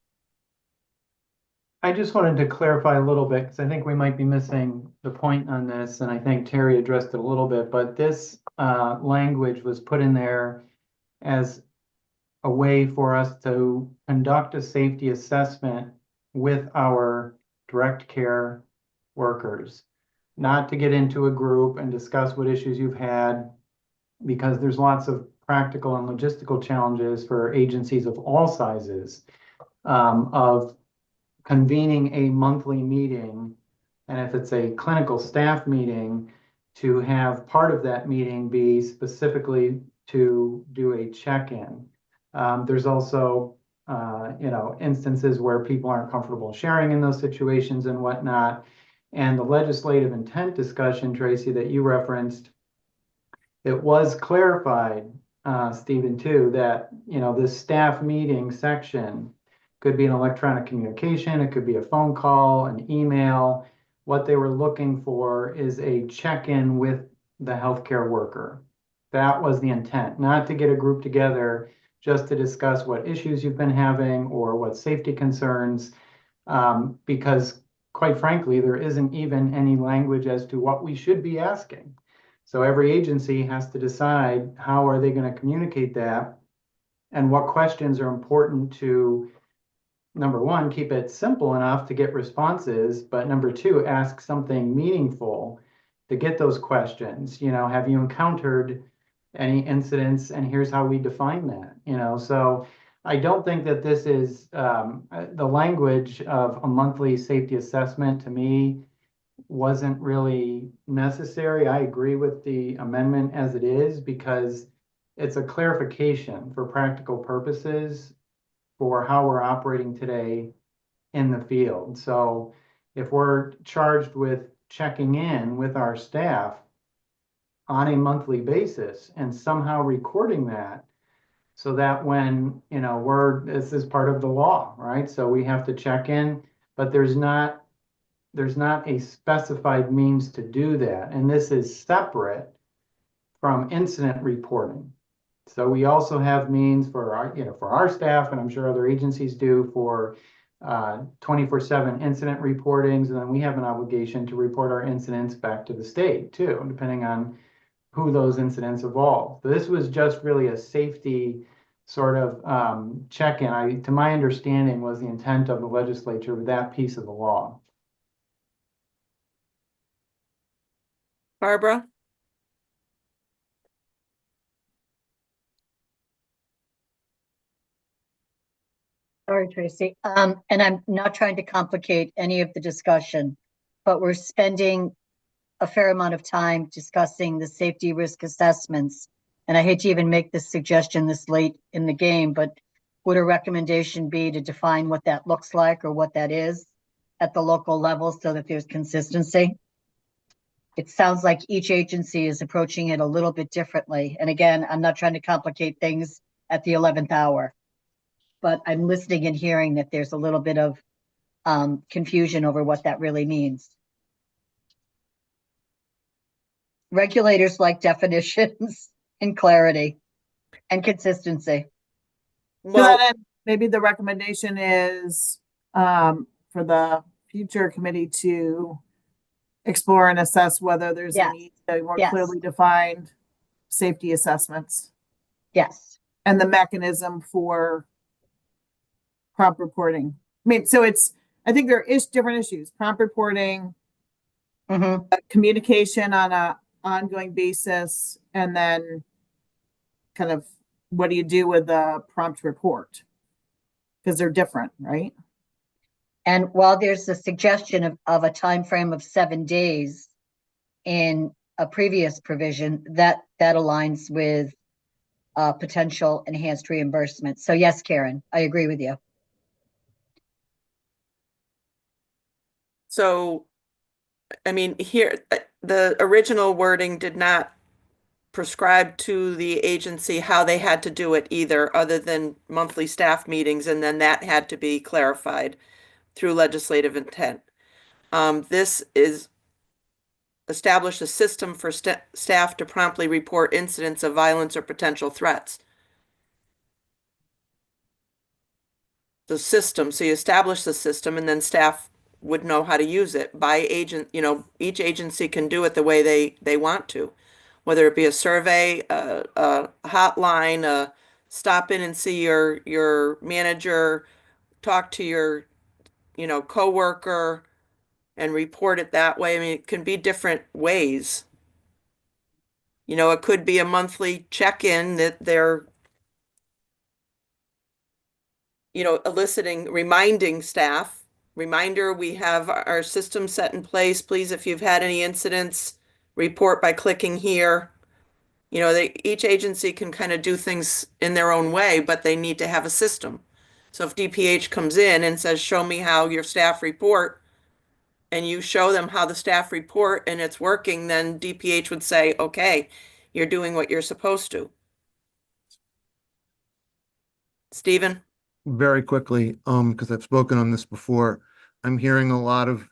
I just wanted to clarify a little bit because I think we might be missing the point on this, and I think Terry addressed it a little bit, but this language was put in there as a way for us to conduct a safety assessment with our direct care workers, not to get into a group and discuss what issues you've had, because there's lots of practical and logistical challenges for agencies of all sizes of convening a monthly meeting, and if it's a clinical staff meeting, to have part of that meeting be specifically to do a check-in. There's also, instances where people aren't comfortable sharing in those situations and whatnot. And the legislative intent discussion, Tracy, that you referenced, it was clarified, Stephen, too, that, this staff meeting section could be an electronic communication, it could be a phone call, an email. What they were looking for is a check-in with the healthcare worker. That was the intent, not to get a group together just to discuss what issues you've been having or what safety concerns, because quite frankly, there isn't even any language as to what we should be asking. So every agency has to decide how are they going to communicate that and what questions are important to, number one, keep it simple enough to get responses, but number two, ask something meaningful to get those questions. Have you encountered any incidents, and here's how we define that, so I don't think that this is the language of a monthly safety assessment to me wasn't really necessary. I agree with the amendment as it is because it's a clarification for practical purposes for how we're operating today in the field. So if we're charged with checking in with our staff on a monthly basis and somehow recording that so that when, this is part of the law, right? So we have to check in, but there's not a specified means to do that. And this is separate from incident reporting. So we also have means for our staff, and I'm sure other agencies do, for 24/7 incident reportings. And then we have an obligation to report our incidents back to the state too, depending on who those incidents involve. So this was just really a safety sort of check-in. To my understanding, was the intent of the legislature with that piece of the law. Barbara? Sorry, Tracy. And I'm not trying to complicate any of the discussion, but we're spending a fair amount of time discussing the safety risk assessments and I hate to even make this suggestion this late in the game, but would a recommendation be to define what that looks like or what that is at the local level so that there's consistency? It sounds like each agency is approaching it a little bit differently. And again, I'm not trying to complicate things at the 11th hour, but I'm listening and hearing that there's a little bit of confusion over what that really means. Regulators like definitions and clarity and consistency. To Well, that end, maybe the recommendation is for the future committee to explore and assess whether there's a Yes. need to more Yes. clearly defined safety assessments Yes. and the mechanism for prompt reporting. I mean, so I think there is different issues, prompt reporting, Mm-hmm. communication on a ongoing basis, and then kind of what do you do with the prompt report? Because they're different, right? And while there's a suggestion of a time frame of 7 days in a previous provision, that aligns with potential enhanced reimbursement. So yes, Karen, I agree with you. so, I mean, here, the original wording did not prescribe to the agency how they had to do it either, other than monthly staff meetings, and then that had to be clarified through legislative intent. This is establish a system for staff to promptly report incidents of violence or potential threats. The system, so you establish the system and then staff would know how to use it by agent, each agency can do it the way they want to. Whether it be a survey, a hotline, stop in and see your manager, talk to your, coworker and report it that way. I mean, it can be different ways. It could be a monthly check-in that they're, reminding staff, reminder, we have our system set in place. Please, if you've had any incidents, report by clicking here. Each agency can kind of do things in their own way, but they need to have a system. So if DPH comes in and says, show me how your staff report, and you show them how the staff report and it's working, then DPH would say, okay, you're doing what you're supposed to. Stephen? Very quickly, because I've spoken on this before, I'm hearing a lot of,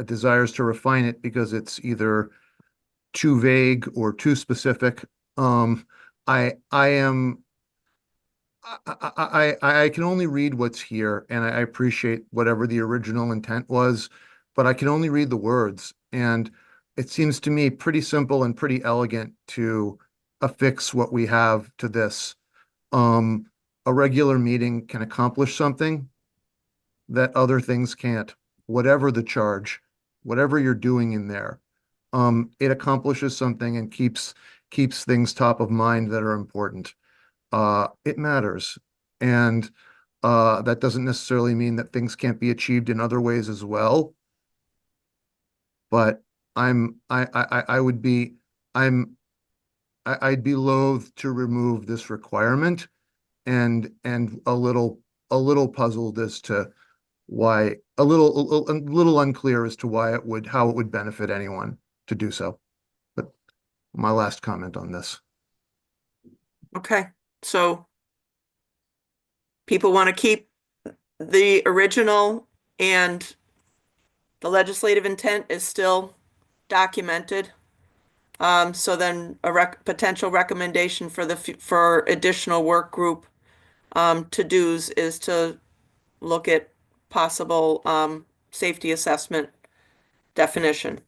desires to refine it because it's either too vague or too specific. I can only read what's here, and I appreciate whatever the original intent was, but I can only read the words, and it seems to me pretty simple and pretty elegant to affix what we have to this. A regular meeting can accomplish something that other things can't, whatever the charge, whatever you're doing in there. It accomplishes something and keeps things top of mind that are important. It matters. And that doesn't necessarily mean that things can't be achieved in other ways as well. But I'd be loath to remove this requirement and a little puzzled as to why, a little unclear as to how it would benefit anyone to do so. But my last comment on this. Okay, so people want to keep the original and the legislative intent is still documented. So then a potential recommendation for additional work group to-dos is to look at possible safety assessment definition.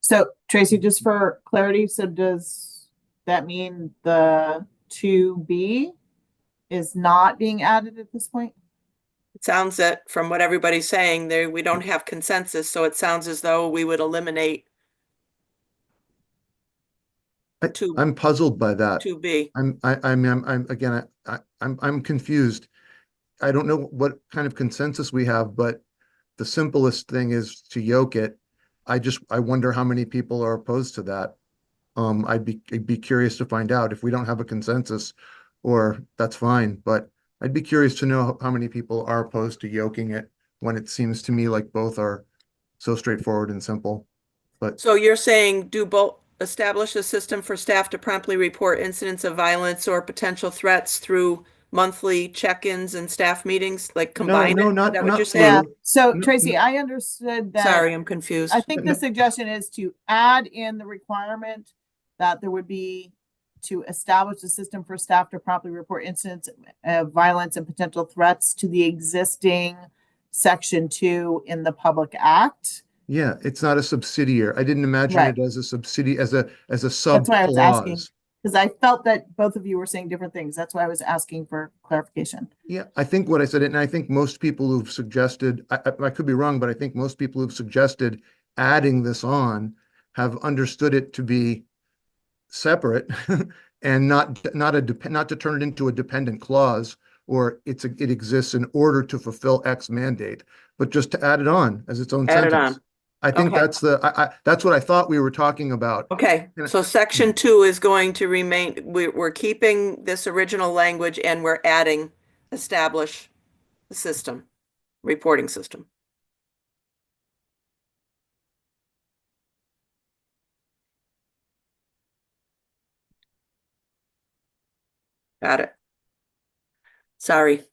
So Tracy, just for clarity, so does that mean the 2B is not being added at this point? It sounds that from what everybody's saying there, we don't have consensus, so it sounds as though we would eliminate I'm puzzled by that. 2B. I'm confused. I don't know what kind of consensus we have, but the simplest thing is to yoke it. I wonder how many people are opposed to that. I'd be curious to find out if we don't have a consensus, or that's fine, but I'd be curious to know how many people are opposed to yoking it when it seems to me like both are so straightforward and simple. But So you're saying do both establish a system for staff to promptly report incidents of violence or potential threats through monthly check-ins and staff meetings, like combine no, it? Is not that what you're not saying? Yeah, through. so No, Tracy, no. I understood that. Sorry, I'm confused. I think No. the suggestion is to add in the requirement that there would be to establish a system for staff to promptly report incidents of violence and potential threats to the existing section 2 in the Public Act. Yeah, it's not a subsidiary. I didn't imagine Right. it as a subsidy, as a That's why I was asking, sub-clause. because I felt that both of you were saying different things. That's why I was asking for clarification. Yeah, I think what I said, and I think most people who've suggested, I could be wrong, but I think most people who've suggested adding this on have understood it to be separate and not to turn it into a dependent clause, or it exists in order to fulfill X mandate, but just to add it on as its own Add it sentence. on. I think Okay. that's what I thought we were talking about. Okay, Yeah. so section 2 is going to remain, we're keeping this original language and we're adding establish the system, reporting system. Got it. Sorry.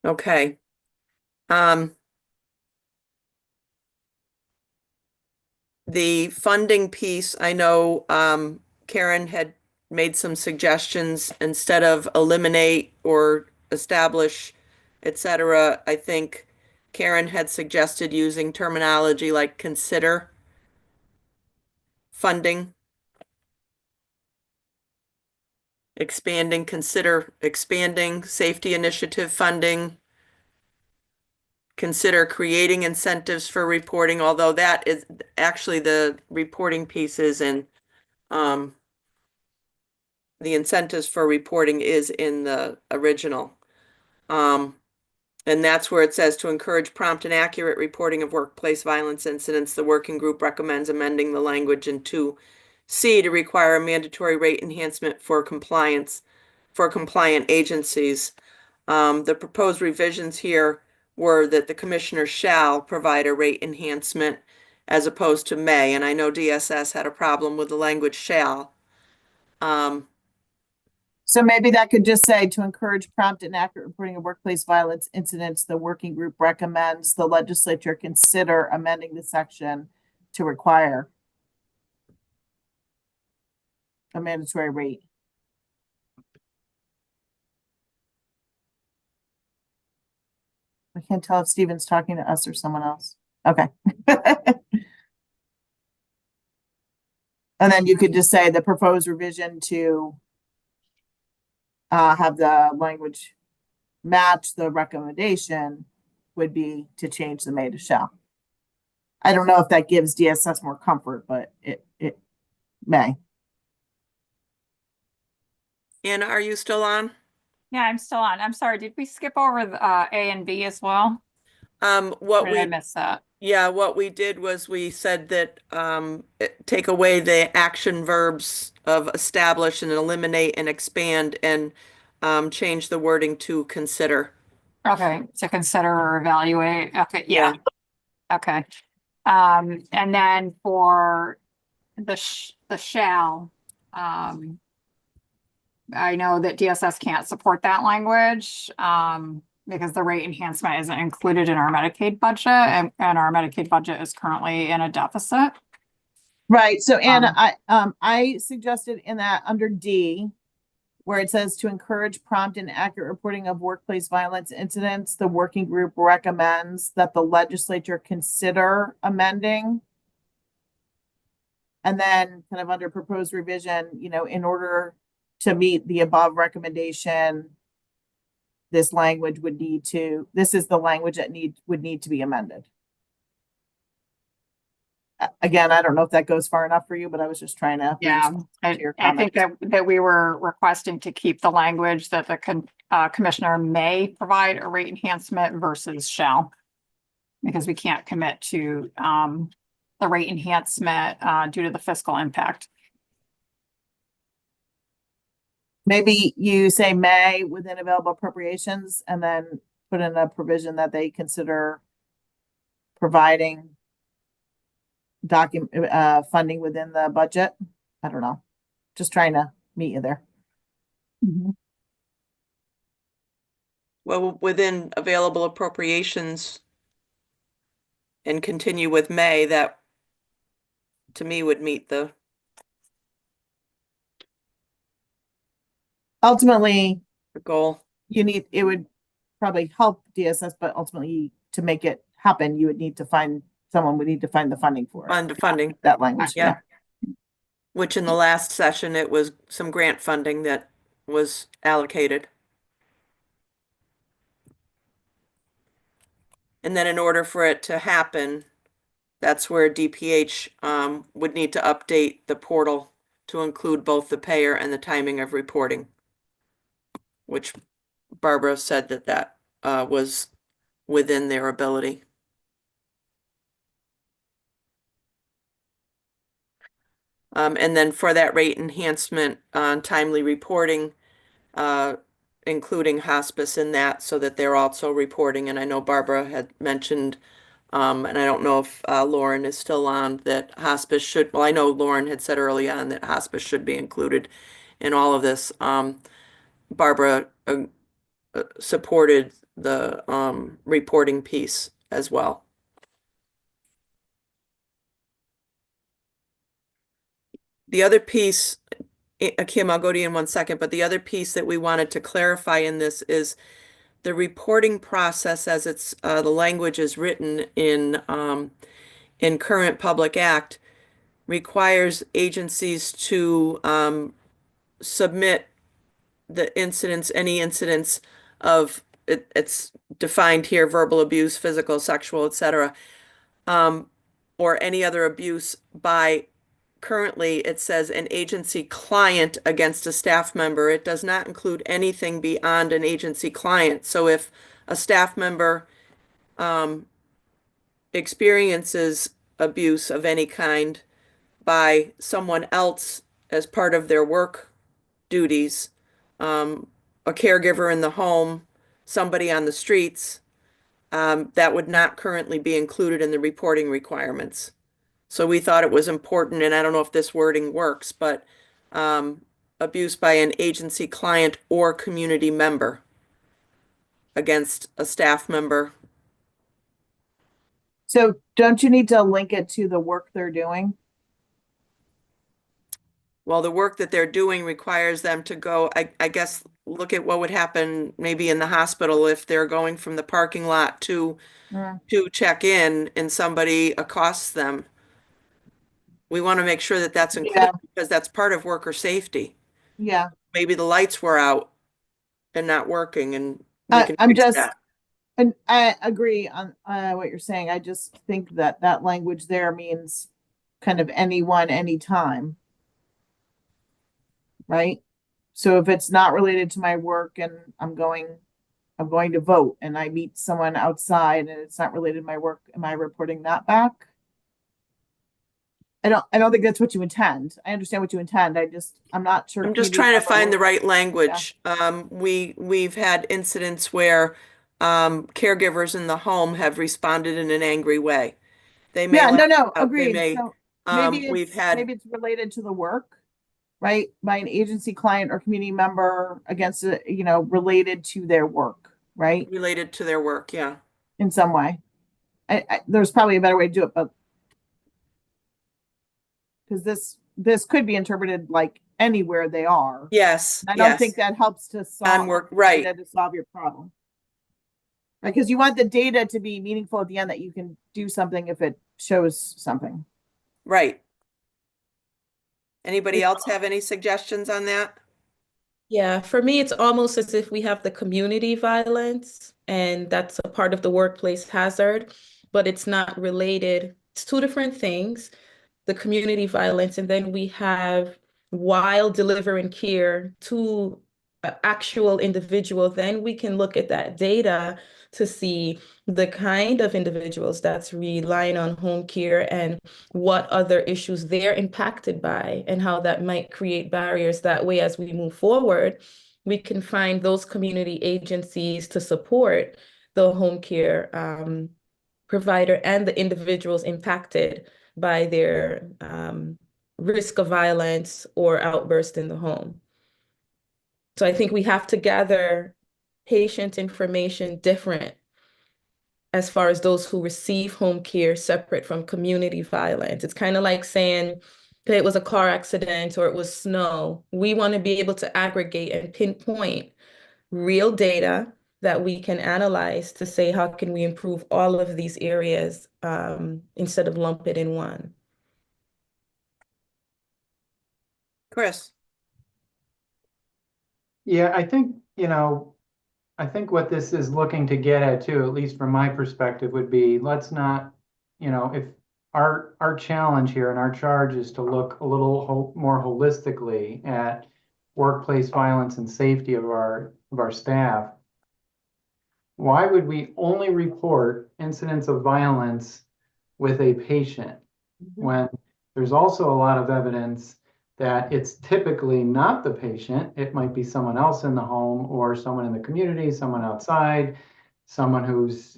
Okay. The funding piece, I know, Karen had made some suggestions instead of eliminate or establish, etc. I think Karen had suggested using terminology like consider funding. Consider expanding safety initiative funding. Consider creating incentives for reporting, although that is actually the reporting pieces and the incentives for reporting is in the original. And that's where it says to encourage prompt and accurate reporting of workplace violence incidents. The working group recommends amending the language in 2C to require a mandatory rate enhancement for compliant agencies. The proposed revisions here were that the commissioner shall provide a rate enhancement as opposed to may, and I know DSS had a problem with the language shall. So maybe that could just say to encourage prompt and accurate reporting of workplace violence incidents, the working group recommends the legislature consider amending the section to require a mandatory rate. I can't tell if Stephen's talking to us or someone else. Okay. And then you could just say the proposed revision to have the language match the recommendation would be to change the may to shall. I don't know if that gives DSS more comfort, but it may. Anna, are you still on? Yeah, I'm still on. I'm sorry, did we skip over the A and B as well? What Or did I we, miss that? yeah, what we did was we said that, take away the action verbs of establish and eliminate and expand and, change the wording to consider. Okay, to consider or evaluate. Okay, yeah. Okay. And then for the shall, I know that DSS can't support that language, because the rate enhancement isn't included in our Medicaid budget and our Medicaid budget is currently in a deficit. Right. So Anna, I suggested in that under D, where it says to encourage prompt and accurate reporting of workplace violence incidents, the working group recommends that the legislature consider amending. And then kind of under proposed revision, in order to meet the above recommendation, this language would need to, this is the language that would need to be amended. Again, I don't know if that goes far enough for you, but I was just trying to. Yeah, I think that we were requesting to keep the language that the commissioner may provide a rate enhancement versus shall. because we can't commit to the rate enhancement due to the fiscal impact. Maybe you say may within available appropriations and then put in a provision that they consider providing funding within the budget. I don't know. Just trying to meet you there. Well, within available appropriations and continue with May, that to me would meet the, Ultimately, the goal. it would probably help DSS, but ultimately to make it happen, you would need to find, someone would need to find the funding for it. Fund funding, That language, yeah. Which in the last session, it was some grant funding that was allocated. And then in order for it to happen, that's where DPH would need to update the portal to include both the payer and the timing of reporting, which Barbara said that was within their ability. And then for that rate enhancement on timely reporting, including hospice in that, so that they're also reporting. And I know Barbara had mentioned, and I don't know if Lauren is still on, that hospice should, well, I know Lauren had said early on that hospice should be included in all of this. Barbara supported the reporting piece as well. The other piece, Kim, I'll go to you in 1 second, but the other piece that we wanted to clarify in this is the reporting process as it's the language is written in current Public Act requires agencies to submit the incidents, any incidents of it's defined here, verbal abuse, physical, sexual, etc., or any other abuse by. Currently, it says an agency client against a staff member. It does not include anything beyond an agency client. So if a staff member experiences abuse of any kind by someone else as part of their work duties, a caregiver in the home, somebody on the streets, that would not currently be included in the reporting requirements. So we thought it was important, and I don't know if this wording works, but abuse by an agency client or community member against a staff member. So don't you need to link it to the work they're doing? Well, the work that they're doing requires them to go, I guess, look at what would happen maybe in the hospital if they're going from the parking lot to check in and somebody accosts them. We want to make sure that that's included because that's part of worker safety. Yeah. Maybe the lights were out and not working, and we can I'm fix just, that. and I agree on what you're saying. I just think that that language there means kind of anyone, anytime. Right? So if it's not related to my work and I'm going to vote and I meet someone outside and it's not related to my work, am I reporting that back? I don't think that's what you intend. I understand what you intend. I'm not sure. I'm just trying to find the right language. We've had incidents where caregivers in the home have responded in an angry way. They may agreed. So maybe maybe it's related to the work, right? By an agency client or community member against related to their work, right? Related to their work, yeah. In some way. There's probably a better way to do it, but because this could be interpreted like anywhere they are. Yes. I don't think that helps to solve to solve your problem. Right? Because you want the data to be meaningful at the end that you can do something if it shows something. Right. Anybody else have any suggestions on that? Yeah, for me, it's almost as if we have the community violence, and that's a part of the workplace hazard, but it's not related. It's two different things. The community violence, and then we have while delivering care to actual individual, then we can look at that data to see the kind of individuals that's relying on home care and what other issues they're impacted by and how that might create barriers. That way, as we move forward, we can find those community agencies to support the home care provider and the individuals impacted by their risk of violence or outburst in the home. So I think we have to gather patient information different as far as those who receive home care separate from community violence. It's kind of like saying, okay, it was a car accident or it was snow. We want to be able to aggregate and pinpoint real data that we can analyze to say, how can we improve all of these areas instead of lump it in one. Chris. Yeah, I think, I think what this is looking to get at too, at least from my perspective, would be, let's not, if our challenge here and our charge is to look a little more holistically at workplace violence and safety of our staff, why would we only report incidents of violence with a patient when there's also a lot of evidence that it's typically not the patient? It might be someone else in the home or someone in the community, someone outside, someone who's,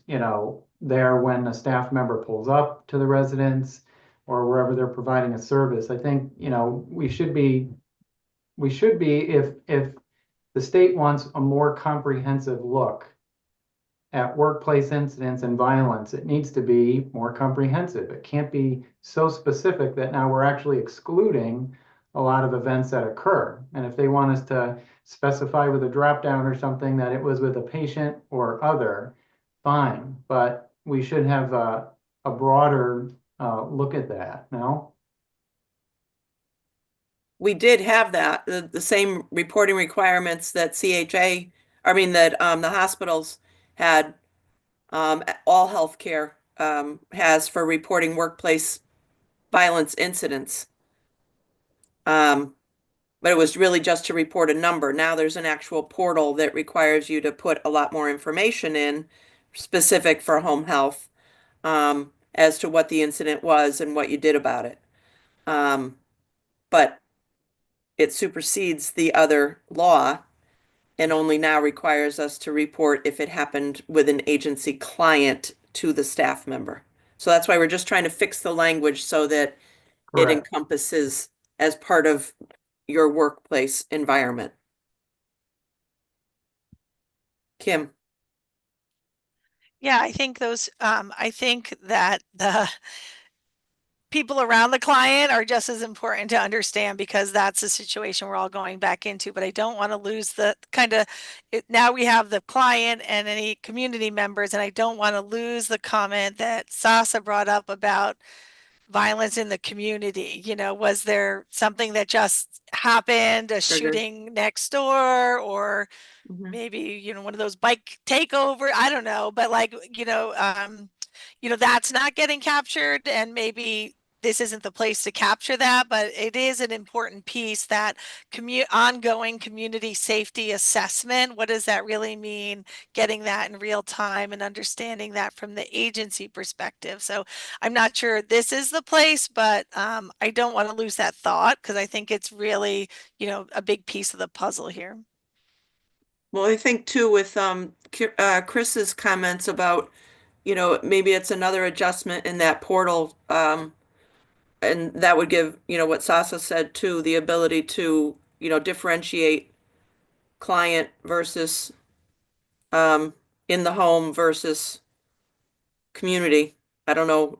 there when a staff member pulls up to the residence or wherever they're providing a service. I think, we should be, if the state wants a more comprehensive look at workplace incidents and violence, it needs to be more comprehensive. It can't be so specific that now we're actually excluding a lot of events that occur. And if they want us to specify with a drop down or something that it was with a patient or other, fine. But we should have a broader look at that, no? We did have that, the same reporting requirements that the hospitals had, all healthcare has for reporting workplace violence incidents. But it was really just to report a number. Now there's an actual portal that requires you to put a lot more information in specific for home health, as to what the incident was and what you did about it. But it supersedes the other law and only now requires us to report if it happened with an agency client to the staff member. So that's why we're just trying to fix the language so that it encompasses as part of your workplace environment. Kim. Yeah, I think I think that the people around the client are just as important to understand, because that's the situation we're all going back into. But I don't want to lose the now we have the client and any community members, and I don't want to lose the comment that Sasa brought up about violence in the community. Was there something that just happened, a shooting next door, or maybe, one of those bike takeover, I don't know, but that's not getting captured, and maybe this isn't the place to capture that, but it is an important piece, that ongoing community safety assessment. What does that really mean? Getting that in real time and understanding that from the agency perspective. So I'm not sure this is the place, but I don't want to lose that thought, because I think it's really, a big piece of the puzzle here. Well, I think too with Chris's comments about, maybe it's another adjustment in that portal, and that would give, what Sasa said too, the ability to, differentiate client versus in the home versus community. I don't know.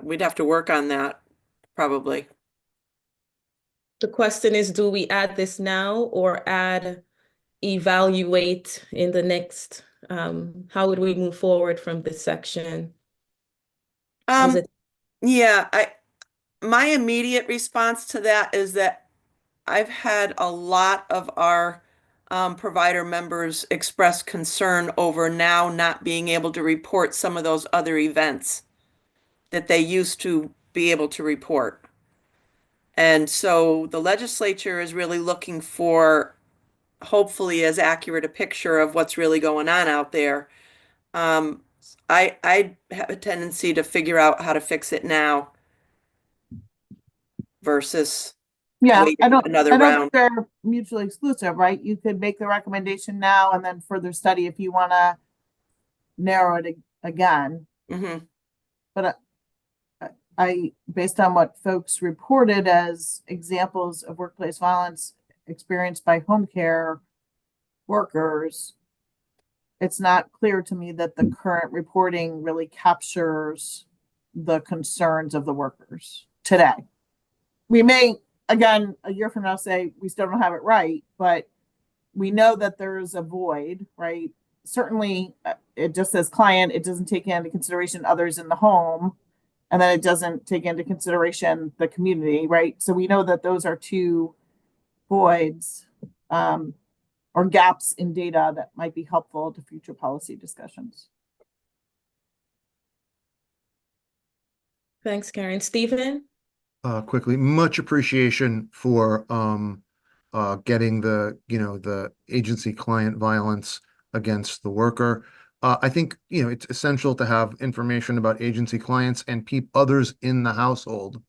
We'd have to work on that probably. The question is, do we add this now or evaluate in the next, how would we move forward from this section? My immediate response to that is that I've had a lot of our provider members express concern over now not being able to report some of those other events that they used to be able to report. And so the legislature is really looking for hopefully as accurate a picture of what's really going on out there. I have a tendency to figure out how to fix it now versus Yeah, wait I don't another think round. they're mutually exclusive, right? You could make the recommendation now and then further study if you want to narrow it again. Mm-hmm. But I, based on what folks reported as examples of workplace violence experienced by home care workers, it's not clear to me that the current reporting really captures the concerns of the workers today. We may, again, a year from now say we still don't have it right, but we know that there's a void, right? Certainly, it just says client, it doesn't take into consideration others in the home, and then it doesn't take into consideration the community, right? So we know that those are two voids or gaps in data that might be helpful to future policy discussions. Thanks, Karen. Stephen? Quickly, much appreciation for getting the agency client violence against the worker. I think it's essential to have information about agency clients and others in the household.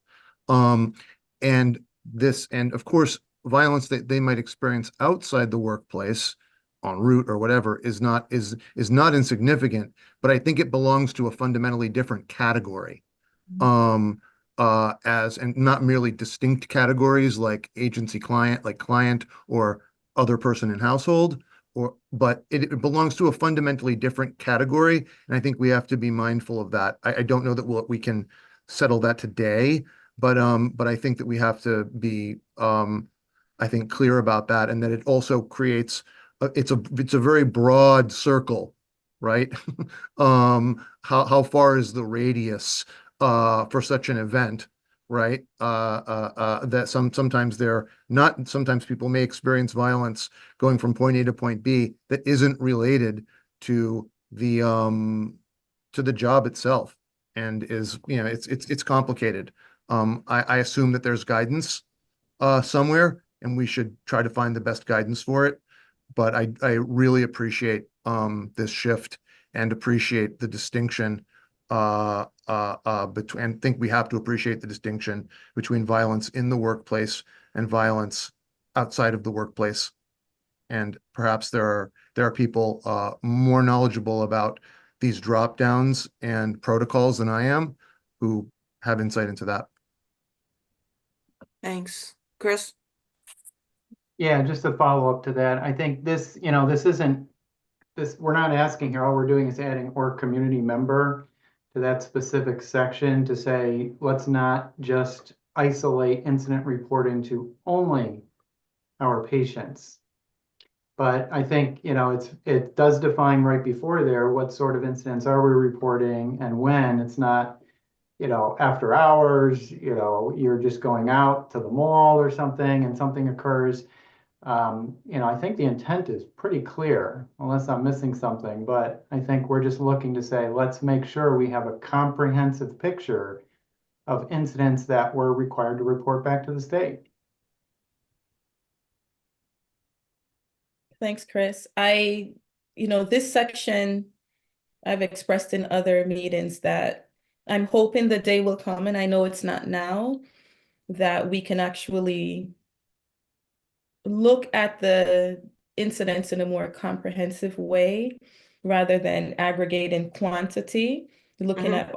And of course, violence that they might experience outside the workplace en route or whatever is not insignificant, but I think it belongs to a fundamentally different category. And not merely distinct categories like agency client, like client or other person in household, but it belongs to a fundamentally different category. And I think we have to be mindful of that. I don't know that we can settle that today, but I think that we have to be, I think, clear about that, and that it also creates, it's a very broad circle, right? How far is the radius for such an event, right? That sometimes people may experience violence going from point A to point B that isn't related to the job itself, and it's complicated. I assume that there's guidance somewhere, and we should try to find the best guidance for it. But I really appreciate this shift and appreciate the distinction and think we have to appreciate the distinction between violence in the workplace and violence outside of the workplace. And perhaps there are people more knowledgeable about these drop downs and protocols than I am, who have insight into that. Thanks. Chris? Yeah, just to follow up to that, I think this, we're not asking here, all we're doing is adding or community member to that specific section to say, let's not just isolate incident reporting to only our patients. But I think, it does define right before there, what sort of incidents are we reporting and when. It's not, after hours, you're just going out to the mall or something and something occurs. I think the intent is pretty clear, unless I'm missing something, but I think we're just looking to say, let's make sure we have a comprehensive picture of incidents that we're required to report back to the state. Thanks, Chris. This section I've expressed in other meetings that I'm hoping the day will come, and I know it's not now, that we can actually look at the incidents in a more comprehensive way rather than aggregating quantity, looking at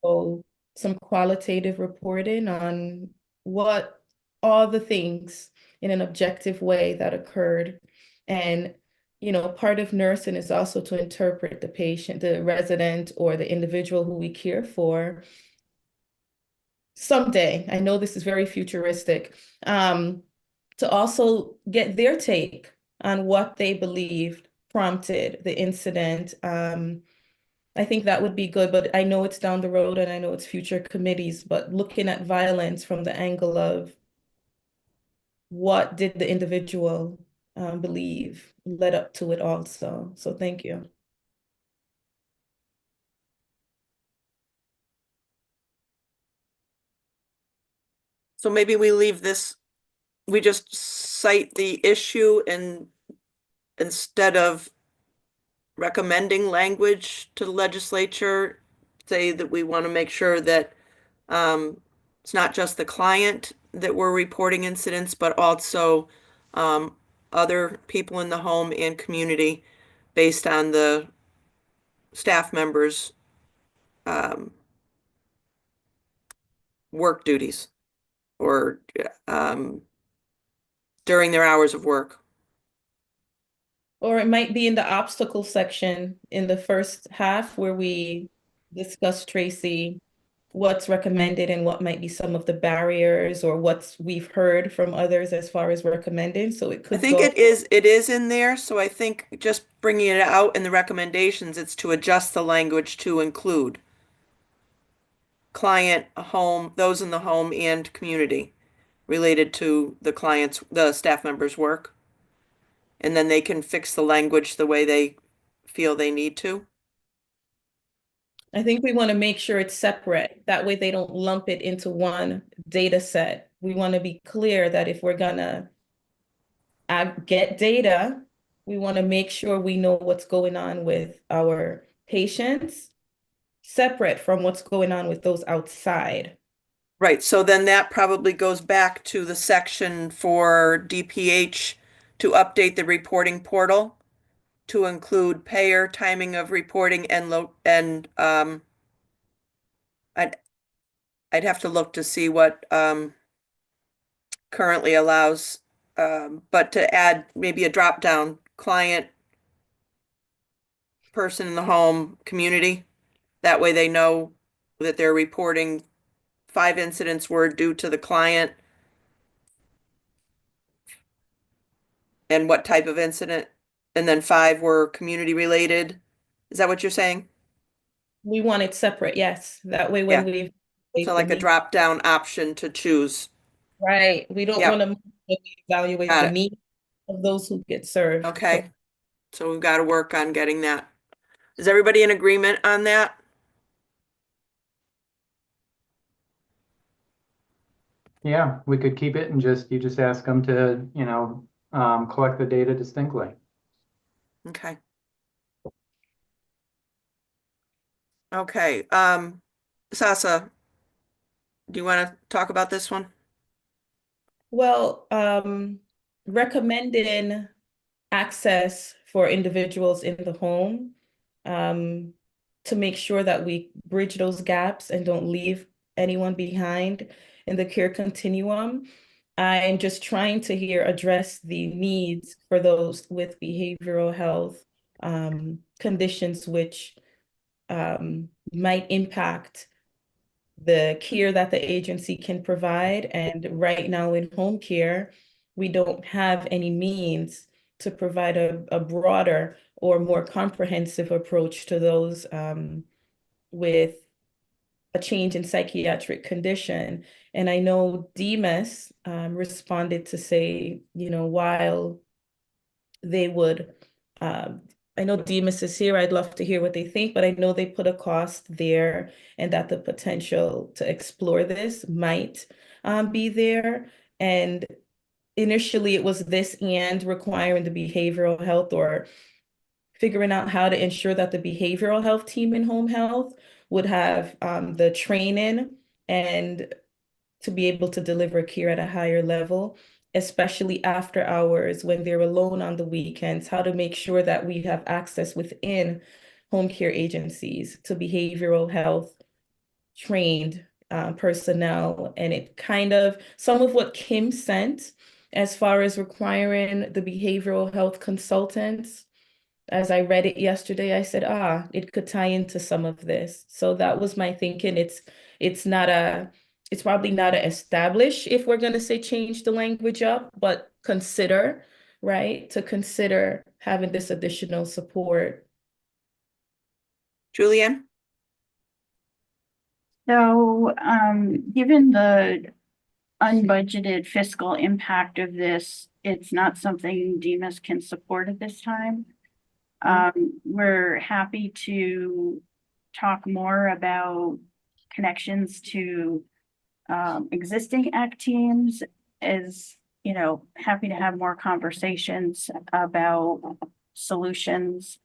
also some qualitative reporting on what all the things in an objective way that occurred. And part of nursing is also to interpret the patient, the resident, or the individual who we care for. Someday, I know this is very futuristic, to also get their take on what they believed prompted the incident. I think that would be good, but I know it's down the road and I know it's future committees, but looking at violence from the angle of what did the individual believe led up to it also. So thank you. So maybe we leave this, we just cite the issue and instead of recommending language to the legislature, say that we want to make sure that it's not just the client that we're reporting incidents, but also other people in the home and community based on the staff members' work duties or during their hours of work. Or it might be in the obstacle section in the first half where we discuss, Tracy, what's recommended and what might be some of the barriers or what's we've heard from others as far as recommending. So it I could think go. it is in there, so I think just bringing it out in the recommendations, it's to adjust the language to include client, home, those in the home and community related to the staff members' work. And then they can fix the language the way they feel they need to. I think we want to make sure it's separate. That way they don't lump it into one data set. We want to be clear that if we're gonna get data, we want to make sure we know what's going on with our patients, separate from what's going on with those outside. Right, so then that probably goes back to the section for DPH to update the reporting portal to include payer, timing of reporting, and I'd have to look to see what currently allows, but to add maybe a drop down client, person in the home, community. That way they know that they're reporting 5 incidents were due to the client and what type of incident, and then 5 were community related. Is that what you're saying? We want it separate, yes. That way when we So like a drop down option to choose. Right, we don't Yep. want to evaluate Got the it. need of those who get served. Okay, so we've got to work on getting that. Is everybody in agreement on that? Yeah, we could keep it and you just ask them to, collect the data distinctly. Okay. Okay, Sasa, do you want to talk about this one? Well, recommending access for individuals in the home to make sure that we bridge those gaps and don't leave anyone behind in the care continuum. I'm just trying to address the needs for those with behavioral health conditions which might impact the care that the agency can provide. And right now in home care, we don't have any means to provide a broader or more comprehensive approach to those with a change in psychiatric condition. And I know DMIS responded to say, while they would, I know DMIS is here, I'd love to hear what they think, but I know they put a cost there and that the potential to explore this might be there. And initially it was this and requiring the behavioral health or figuring out how to ensure that the behavioral health team in home health would have the training and to be able to deliver care at a higher level, especially after hours when they're alone on the weekends, how to make sure that we have access within home care agencies to behavioral health trained personnel. And it kind of, some of what Kim sent as far as requiring the behavioral health consultants, as I read it yesterday, I said, it could tie into some of this. So that was my thinking. It's probably not a establish if we're going to say change the language up, but consider, right? To consider having this additional support. Julianne? So, given the unbudgeted fiscal impact of this, it's not something DMIS can support at this time. We're happy to talk more about connections to existing ACT teams as you know, happy to have more conversations about solutions.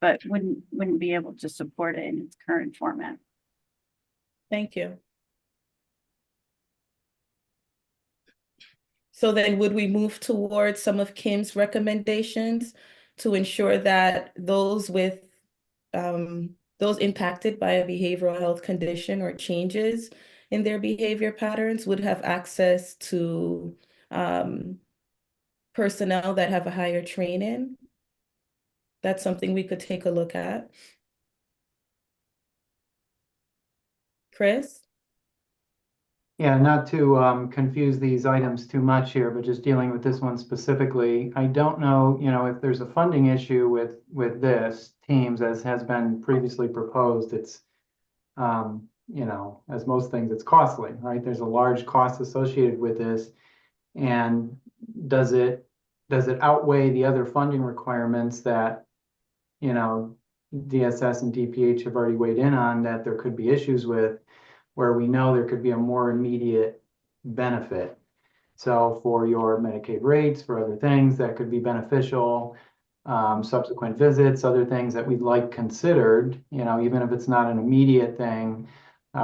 But wouldn't be able to support it in its current format. Thank you. So then would we move towards some of Kim's recommendations to ensure that those with those impacted by a behavioral health condition or changes in their behavior patterns would have access to personnel that have a higher training? That's something we could take a look at. Chris? Yeah, not to confuse these items too much here, but just dealing with this one specifically. I don't know, you know, if there's a funding issue with this Teams, as has been previously proposed. It's you know, as most things, it's costly, right? There's a large cost associated with this, and does it outweigh the other funding requirements that, you know, DSS and DPH have already weighed in on, that there could be issues with, where we know there could be a more immediate benefit? So for your Medicaid rates, for other things that could be beneficial, subsequent visits, other things that we'd like considered, you know, even if it's not an immediate thing,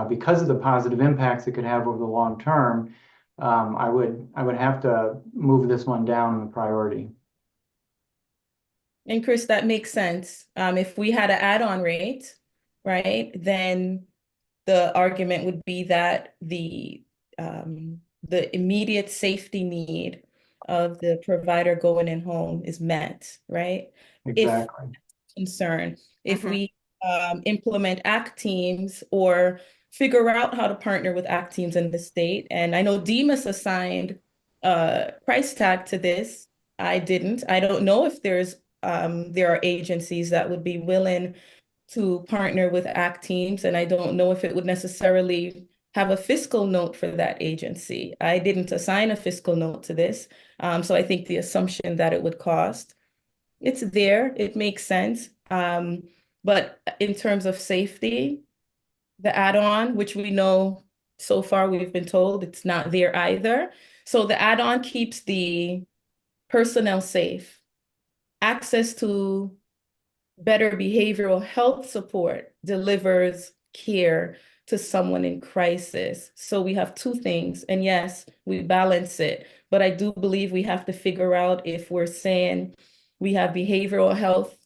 because of the positive impacts it could have over the long term, I would have to move this one down in the priority. And Chris, that makes sense. If we had an add-on rate, right, then the argument would be that the immediate safety need of the provider going in home is met, right? Exactly. If we implement ACT teams or figure out how to partner with ACT teams in the state, and I know Demas assigned a price tag to this. I didn't. I don't know if there are agencies that would be willing to partner with ACT teams, and I don't know if it would necessarily have a fiscal note for that agency. I didn't assign a fiscal note to this, so I think the assumption that it would cost, it's there, it makes sense. But in terms of safety, the add-on, which we know so far we've been told it's not there either. So the add-on keeps the personnel safe. Access to better behavioral health support delivers care to someone in crisis. So we have two things, and yes, we balance it, but I do believe we have to figure out, if we're saying we have behavioral health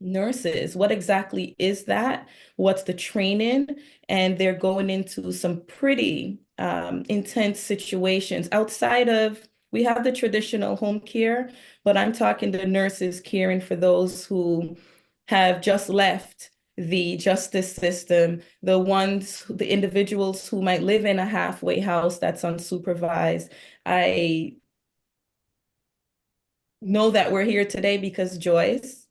nurses, what exactly is that? What's the training? And they're going into some pretty intense situations outside of, we have the traditional home care, but I'm talking the nurses caring for those who have just left the justice system, the individuals who might live in a halfway house that's unsupervised. I know that we're here today because Joyce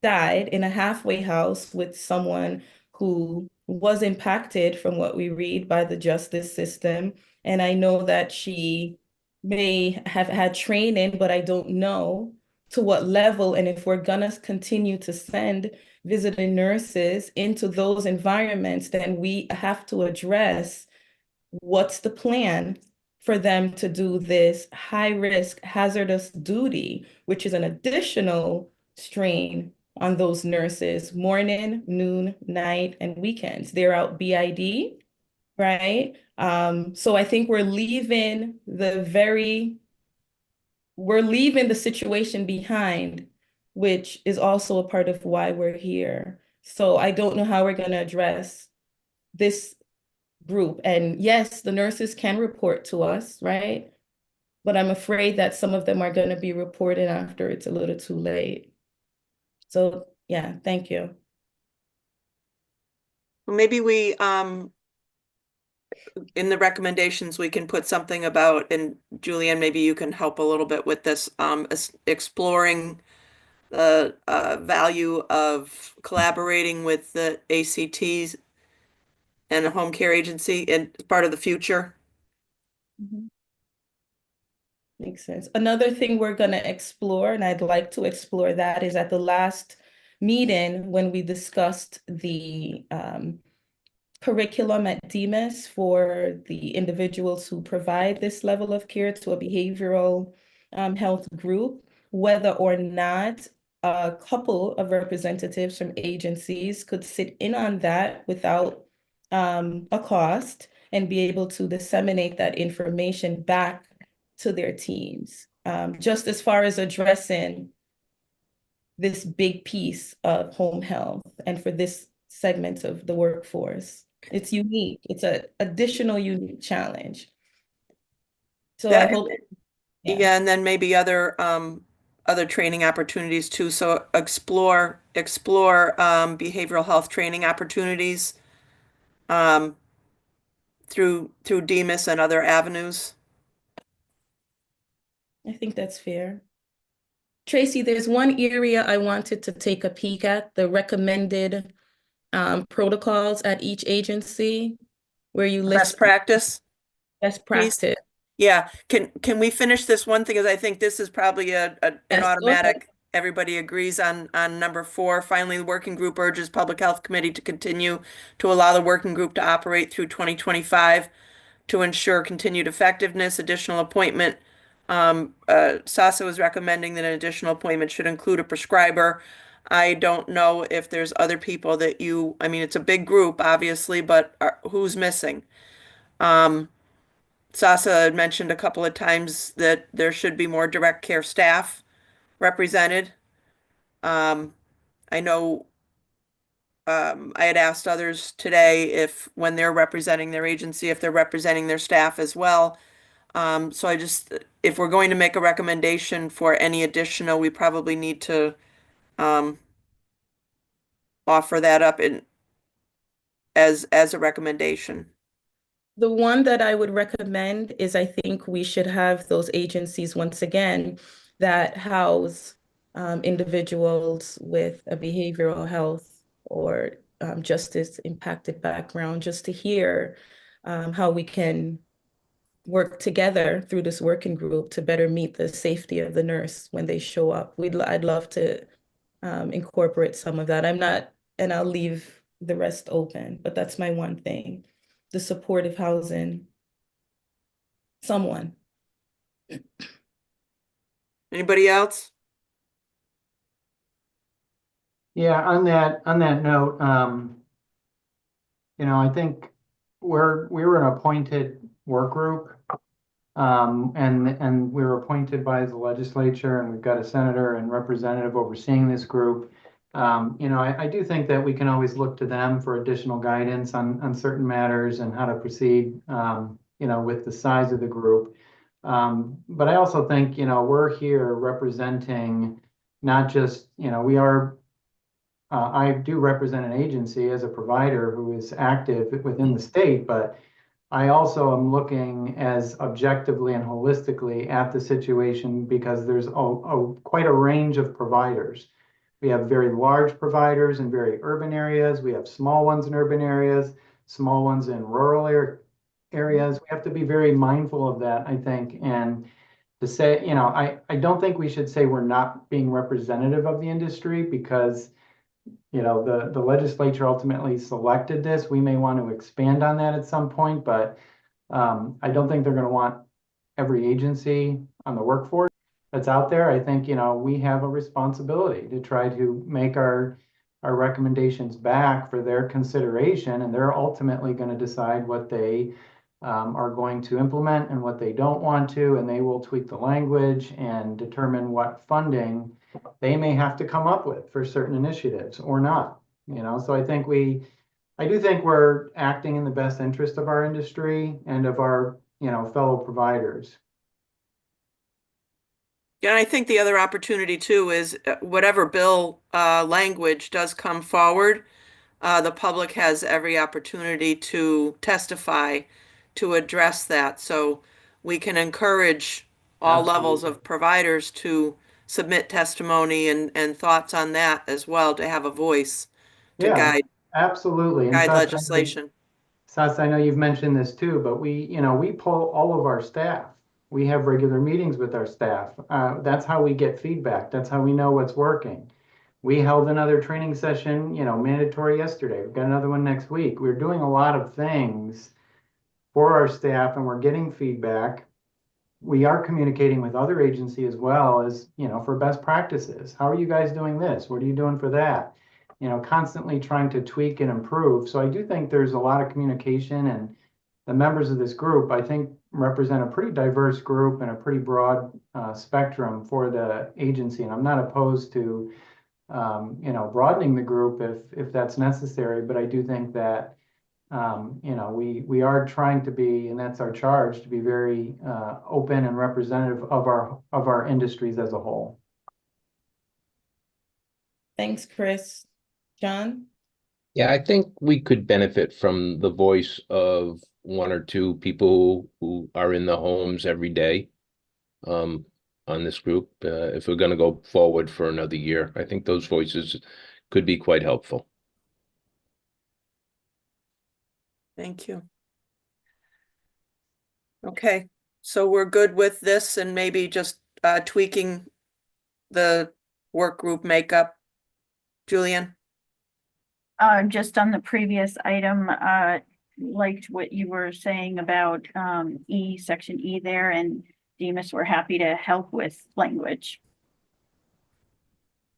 died in a halfway house with someone who was impacted, from what we read, by the justice system. And I know that she may have had training, but I don't know to what level. And if we're gonna continue to send visiting nurses into those environments, then we have to address what's the plan for them to do this high-risk, hazardous duty, which is an additional strain on those nurses, morning, noon, night, and weekends. They're out BID, right? So I think we're leaving the situation behind, which is also a part of why we're here. So I don't know how we're going to address this group. And yes, the nurses can report to us, right? But I'm afraid that some of them are going to be reporting after it's a little too late. So yeah, thank you. Well, maybe we, in the recommendations, we can put something about, and Julianne, maybe you can help a little bit with this, exploring the value of collaborating with the ACTs and a home care agency and part of the future. Mm-hmm. Makes sense. Another thing we're going to explore, and I'd like to explore that, is at the last meeting when we discussed the curriculum at DMIS for the individuals who provide this level of care to a behavioral health group, whether or not a couple of representatives from agencies could sit in on that without a cost and be able to disseminate that information back to their teams. Just as far as addressing this big piece of home health and for this segment of the workforce. It's unique. It's an additional unique challenge. So I hope. Yeah, and then maybe other training opportunities too. So explore behavioral health training opportunities through DMIS and other avenues. I think that's fair. Tracy, there's one area I wanted to take a peek at, the recommended protocols at each agency where you list Best practice. Best practice. Yeah, can we finish this one thing? Because I think this is probably an automatic. Everybody agrees on number 4. Finally, the working group urges Public Health Committee to continue to allow the working group to operate through 2025 to ensure continued effectiveness. Additional appointment. SASA was recommending that an additional appointment should include a prescriber. I don't know if there's other people that I mean, it's a big group, obviously, but who's missing? SASA had mentioned a couple of times that there should be more direct care staff represented. I know I had asked others today if when they're representing their agency, if they're representing their staff as well. So if we're going to make a recommendation for any additional, we probably need to offer that up as a recommendation. The one that I would recommend is I think we should have those agencies once again that house individuals with a behavioral health or justice impacted background, just to hear how we can work together through this working group to better meet the safety of the nurse when they show up. I'd love to incorporate some of that. And I'll leave the rest open, but that's my one thing. The supportive housing, someone. Anybody else? Yeah, on that note, I think we were an appointed work group, and we were appointed by the legislature, and we've got a senator and representative overseeing this group. I do think that we can always look to them for additional guidance on certain matters and how to proceed, with the size of the group. But I also think, we're here representing not just, I do represent an agency as a provider who is active within the state, but I also am looking as objectively and holistically at the situation because there's quite a range of providers. We have very large providers in very urban areas. We have small ones in urban areas, small ones in rural areas. We have to be very mindful of that, I think. And to say, I don't think we should say we're not being representative of the industry because, the legislature ultimately selected this. We may want to expand on that at some point, but I don't think they're going to want every agency on the workforce that's out there. I think, we have a responsibility to try to make our recommendations back for their consideration, and they're ultimately going to decide what they are going to implement and what they don't want to, and they will tweak the language and determine what funding they may have to come up with for certain initiatives or not. So I do think we're acting in the best interest of our industry and of our, fellow providers. Yeah, and I think the other opportunity too is whatever bill language does come forward, the public has every opportunity to testify to address that. So we can encourage all levels of providers to submit testimony and thoughts on that as well, to have a voice to guide absolutely. And legislation. Sas, I know you've mentioned this too, but we poll all of our staff. We have regular meetings with our staff. That's how we get feedback. That's how we know what's working. We held another training session, mandatory yesterday. We've got another one next week. We're doing a lot of things for our staff and we're getting feedback. We are communicating with other agencies as well as, for best practices. How are you guys doing this? What are you doing for that? Constantly trying to tweak and improve. So I do think there's a lot of communication, and the members of this group, I think, represent a pretty diverse group and a pretty broad spectrum for the agency. And I'm not opposed to, broadening the group if that's necessary. But I do think that, we are trying to be, and that's our charge, to be very open and representative of our industries as a whole. Thanks, Chris. John? Yeah, I think we could benefit from the voice of one or two people who are in the homes every day on this group. If we're going to go forward for another year, I think those voices could be quite helpful. Thank you. Okay, so we're good with this and maybe just tweaking the work group makeup. Julian? Just on the previous item, liked what you were saying about section E there, and Demas, we're happy to help with language.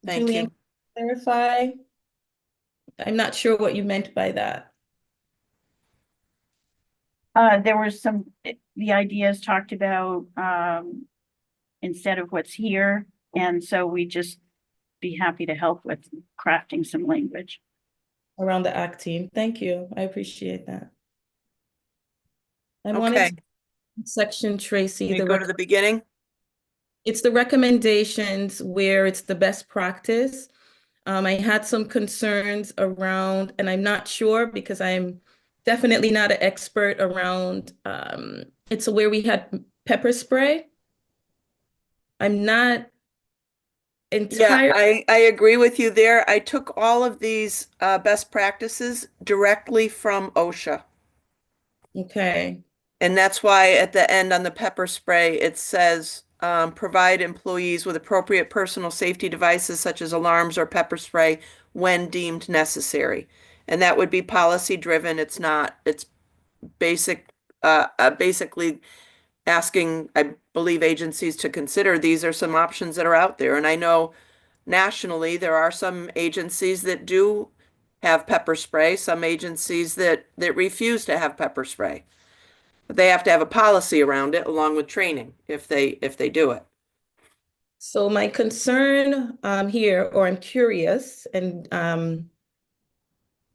Thank Julian, you. clarify? I'm not sure what you meant by that. There was the ideas talked about instead of what's here, and so we just be happy to help with crafting some language. Around the ACT team. Thank you. I appreciate that. I Okay. wanted section, Tracy. Can you go to the beginning? It's the recommendations where it's the best practice. I had some concerns around, and I'm not sure because I'm definitely not an expert around, it's where we had pepper spray. I'm not Yeah, I agree with you there. I took all of these best practices directly from OSHA. Okay. And that's why at the end on the pepper spray, it says provide employees with appropriate personal safety devices such as alarms or pepper spray when deemed necessary. And that would be policy driven. It's not, it's basically asking, I believe, agencies to consider these are some options that are out there. And I know nationally, there are some agencies that do have pepper spray, some agencies that refuse to have pepper spray. But they have to have a policy around it along with training if they do it. So my concern here, or I'm curious, and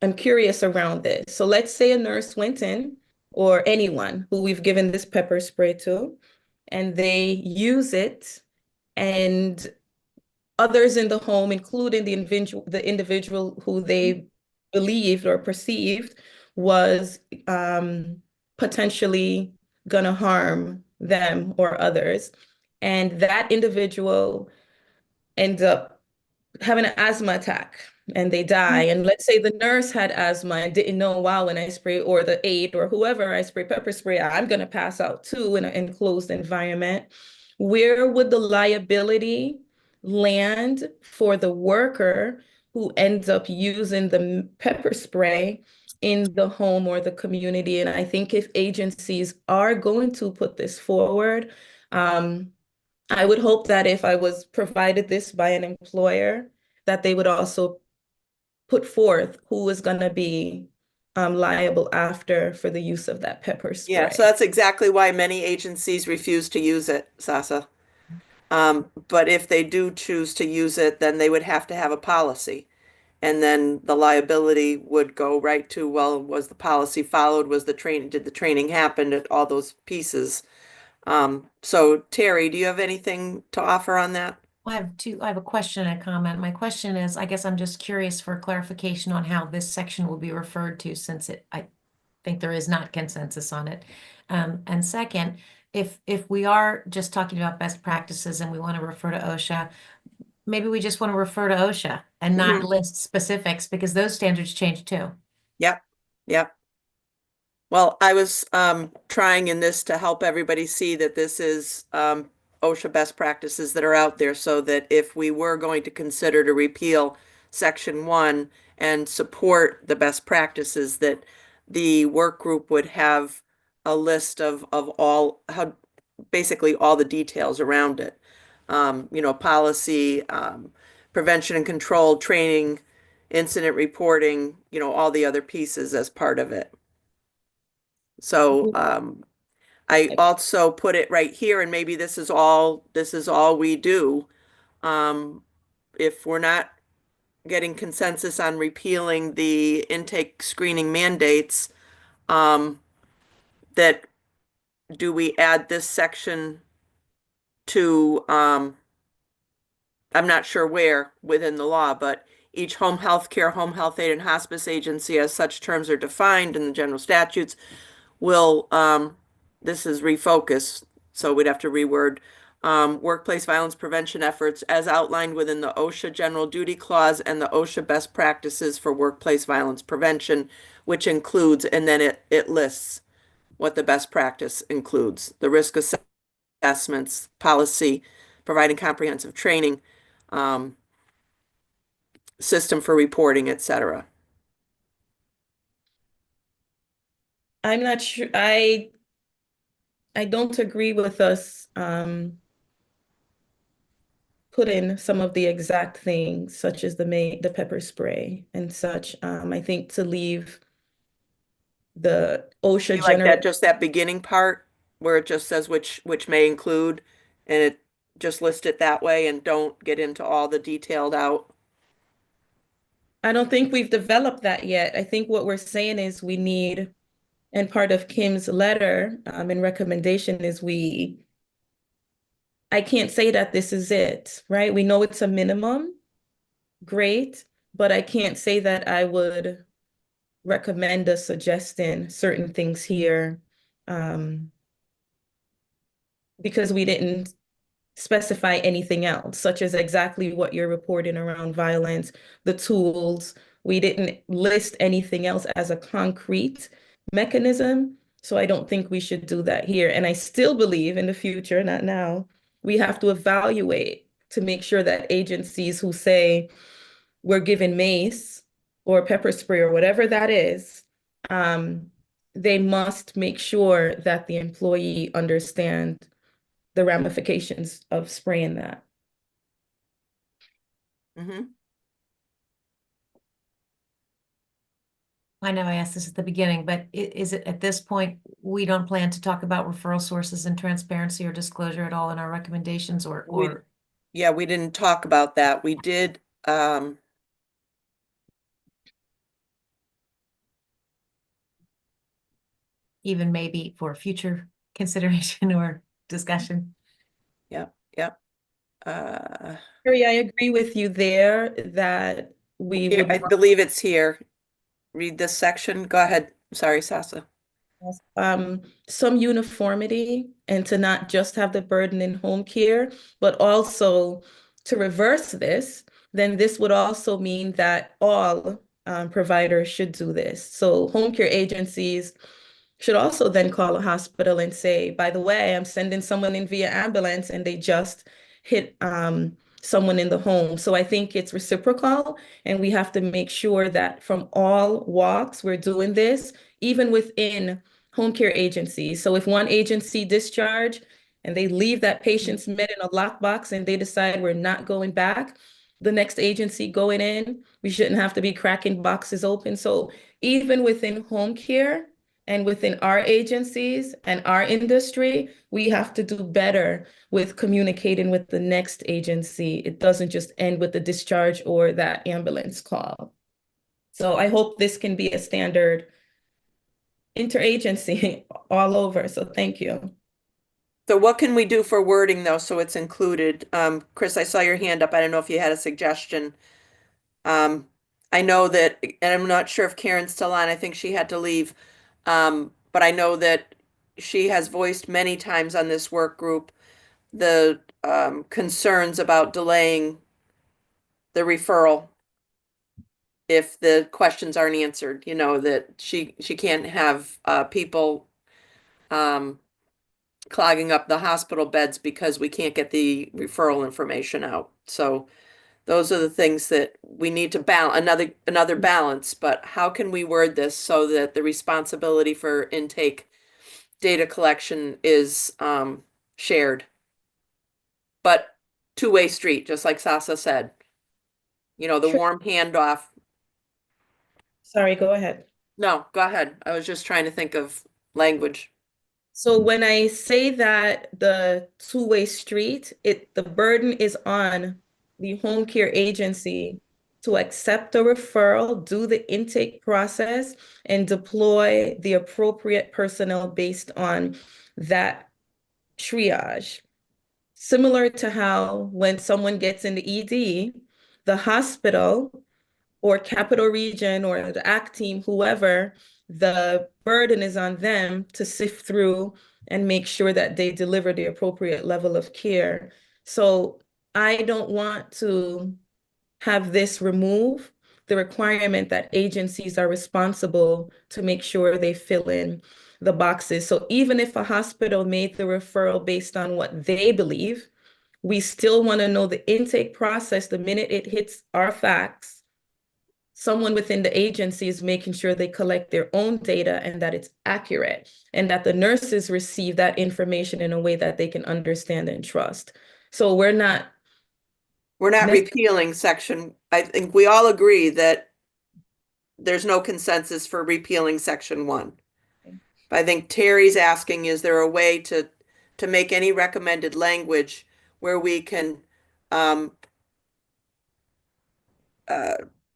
I'm curious around this. So let's say a nurse went in, or anyone who we've given this pepper spray to, and they use it, and others in the home, including the individual who they believed or perceived was potentially gonna harm them or others, and that individual ends up having an asthma attack and they die. And let's say the nurse had asthma and didn't know, wow, when I spray, or the aide or whoever I spray pepper spray, I'm gonna pass out too in an enclosed environment. Where would the liability land for the worker who ends up using the pepper spray in the home or the community? And I think if agencies are going to put this forward, I would hope that if I was provided this by an employer, that they would also put forth who is going to be liable after for the use of that pepper spray. Yeah, so that's exactly why many agencies refuse to use it, Sasa. But if they do choose to use it, then they would have to have a policy. And then the liability would go right to, well, was the policy followed? Was the training, did the training happen at all those pieces? So Terry, do you have anything to offer on that? I have a question and a comment. My question is, I guess I'm just curious for clarification on how this section will be referred to, since I think there is not consensus on it. And second, if we are just talking about best practices and we want to refer to OSHA, maybe we just want to refer to OSHA and not list specifics, because those standards change too. Yep. Yep. Well, I was trying in this to help everybody see that this is OSHA best practices that are out there, so that if we were going to consider to repeal section 1 and support the best practices, that the work group would have a list of all, how, basically all the details around it. Policy, prevention and control, training, incident reporting, all the other pieces as part of it. So, I also put it right here, and maybe this is all we do. If we're not getting consensus on repealing the intake screening mandates, that do we add this section to, I'm not sure where within the law, but each home health care, home health aid, and hospice agency, as such terms are defined in the general statutes, will, this is refocus, so we'd have to reword, workplace violence prevention efforts as outlined within the OSHA General Duty Clause and the OSHA Best Practices for Workplace Violence Prevention, which includes, and then it lists what the best practice includes: the risk assessments, policy, providing comprehensive training, system for reporting, etc. I'm not sure. I don't agree with us put in some of the exact things, such as the pepper spray and such. I think to leave the OSHA You like general. that, just that beginning part where it just says which may include, and it just list it that way and don't get into all the detailed out. I don't think we've developed that yet. I think what we're saying is we need, and part of Kim's letter and recommendation is I can't say that this is it, right? We know it's a minimum, great, but I can't say that I would recommend us suggesting certain things here because we didn't specify anything else, such as exactly what you're reporting around violence, the tools. We didn't list anything else as a concrete mechanism. So I don't think we should do that here. And I still believe in the future, not now, we have to evaluate to make sure that agencies who say we're giving mace or pepper spray or whatever that is, they must make sure that the employee understands the ramifications of spraying that. Mm-hmm. I know I asked this at the beginning, but is it at this point, we don't plan to talk about referral sources and transparency or disclosure at all in our recommendations or? Yeah, we didn't talk about that. We did, even maybe for future consideration or discussion. Yep. Harry, I agree with you there that we Here, would I believe it's here. Read this section. Go ahead. Sorry, Sasa. Some uniformity and to not just have the burden in home care, but also to reverse this, then this would also mean that all providers should do this. So home care agencies should also then call a hospital and say, by the way, I'm sending someone in via ambulance and they just hit someone in the home. So I think it's reciprocal, and we have to make sure that from all walks we're doing this, even within home care agencies. So if one agency discharge and they leave that patient's med in a lockbox and they decide we're not going back, the next agency going in, we shouldn't have to be cracking boxes open. So even within home care and within our agencies and our industry, we have to do better with communicating with the next agency. It doesn't just end with the discharge or that ambulance call. So I hope this can be a standard interagency all over. So thank you. So what can we do for wording though, so it's included? Chris, I saw your hand up. I don't know if you had a suggestion. I know that, and I'm not sure if Karen's still on. I think she had to leave. But I know that she has voiced many times on this work group the concerns about delaying the referral if the questions aren't answered, that she can't have people clogging up the hospital beds because we can't get the referral information out. So those are the things that we need to balance, another balance, but how can we word this so that the responsibility for intake data collection is shared? But two-way street, just like Sasa said. You know, the Sure. warm handoff. Sorry, go ahead. No, go ahead. I was just trying to think of language. So when I say that the two-way street, the burden is on the home care agency to accept a referral, do the intake process, and deploy the appropriate personnel based on that triage. Similar to how when someone gets in the ED, the hospital or Capital Region or the ACT team, whoever, the burden is on them to sift through and make sure that they deliver the appropriate level of care. So I don't want to have this remove the requirement that agencies are responsible to make sure they fill in the boxes. So even if a hospital made the referral based on what they believe, we still want to know the intake process the minute it hits our fax. Someone within the agency is making sure they collect their own data and that it's accurate, and that the nurses receive that information in a way that they can understand and trust. So we're not repealing section. I think we all agree that there's no consensus for repealing section 1. But I think Terry's asking, is there a way to make any recommended language where we can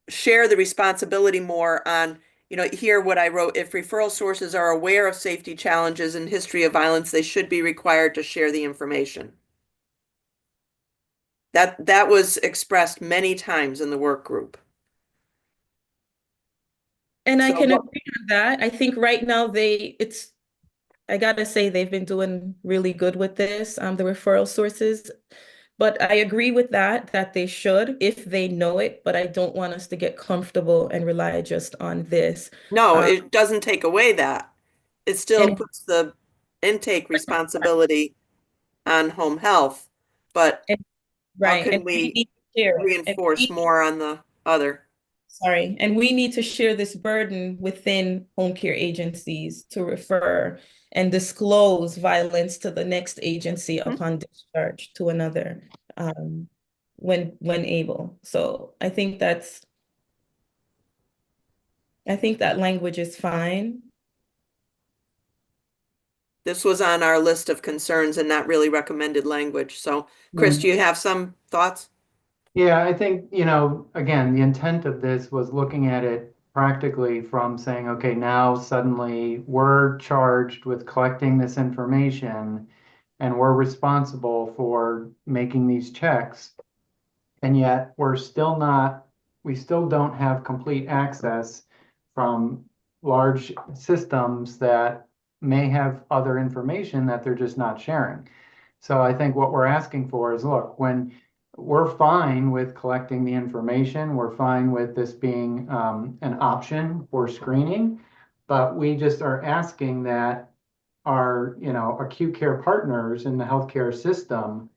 share the responsibility more on, you know, here what I wrote, if referral sources are aware of safety challenges and history of violence, they should be required to share the information. That was expressed many times in the work group. And I can agree on that. I think right now I gotta say they've been doing really good with this, the referral sources. But I agree with that they should if they know it, but I don't want us to get comfortable and rely just on this. No, it doesn't take away that. It still puts the intake responsibility on home health, but how can we reinforce more on the other? Sorry, and we need to share this burden within home care agencies to refer and disclose violence to the next agency upon discharge to another when able. So I think that language is fine. This was on our list of concerns and not really recommended language. So Chris, do you have some thoughts? Yeah, I think, you know, again, the intent of this was looking at it practically from saying, okay, now suddenly we're charged with collecting this information and we're responsible for making these checks. And yet we still don't have complete access from large systems that may have other information that they're just not sharing. So I think what we're asking for is, look, when we're fine with collecting the information, we're fine with this being an option for screening, but we just are asking that our, you know, acute care partners in the healthcare system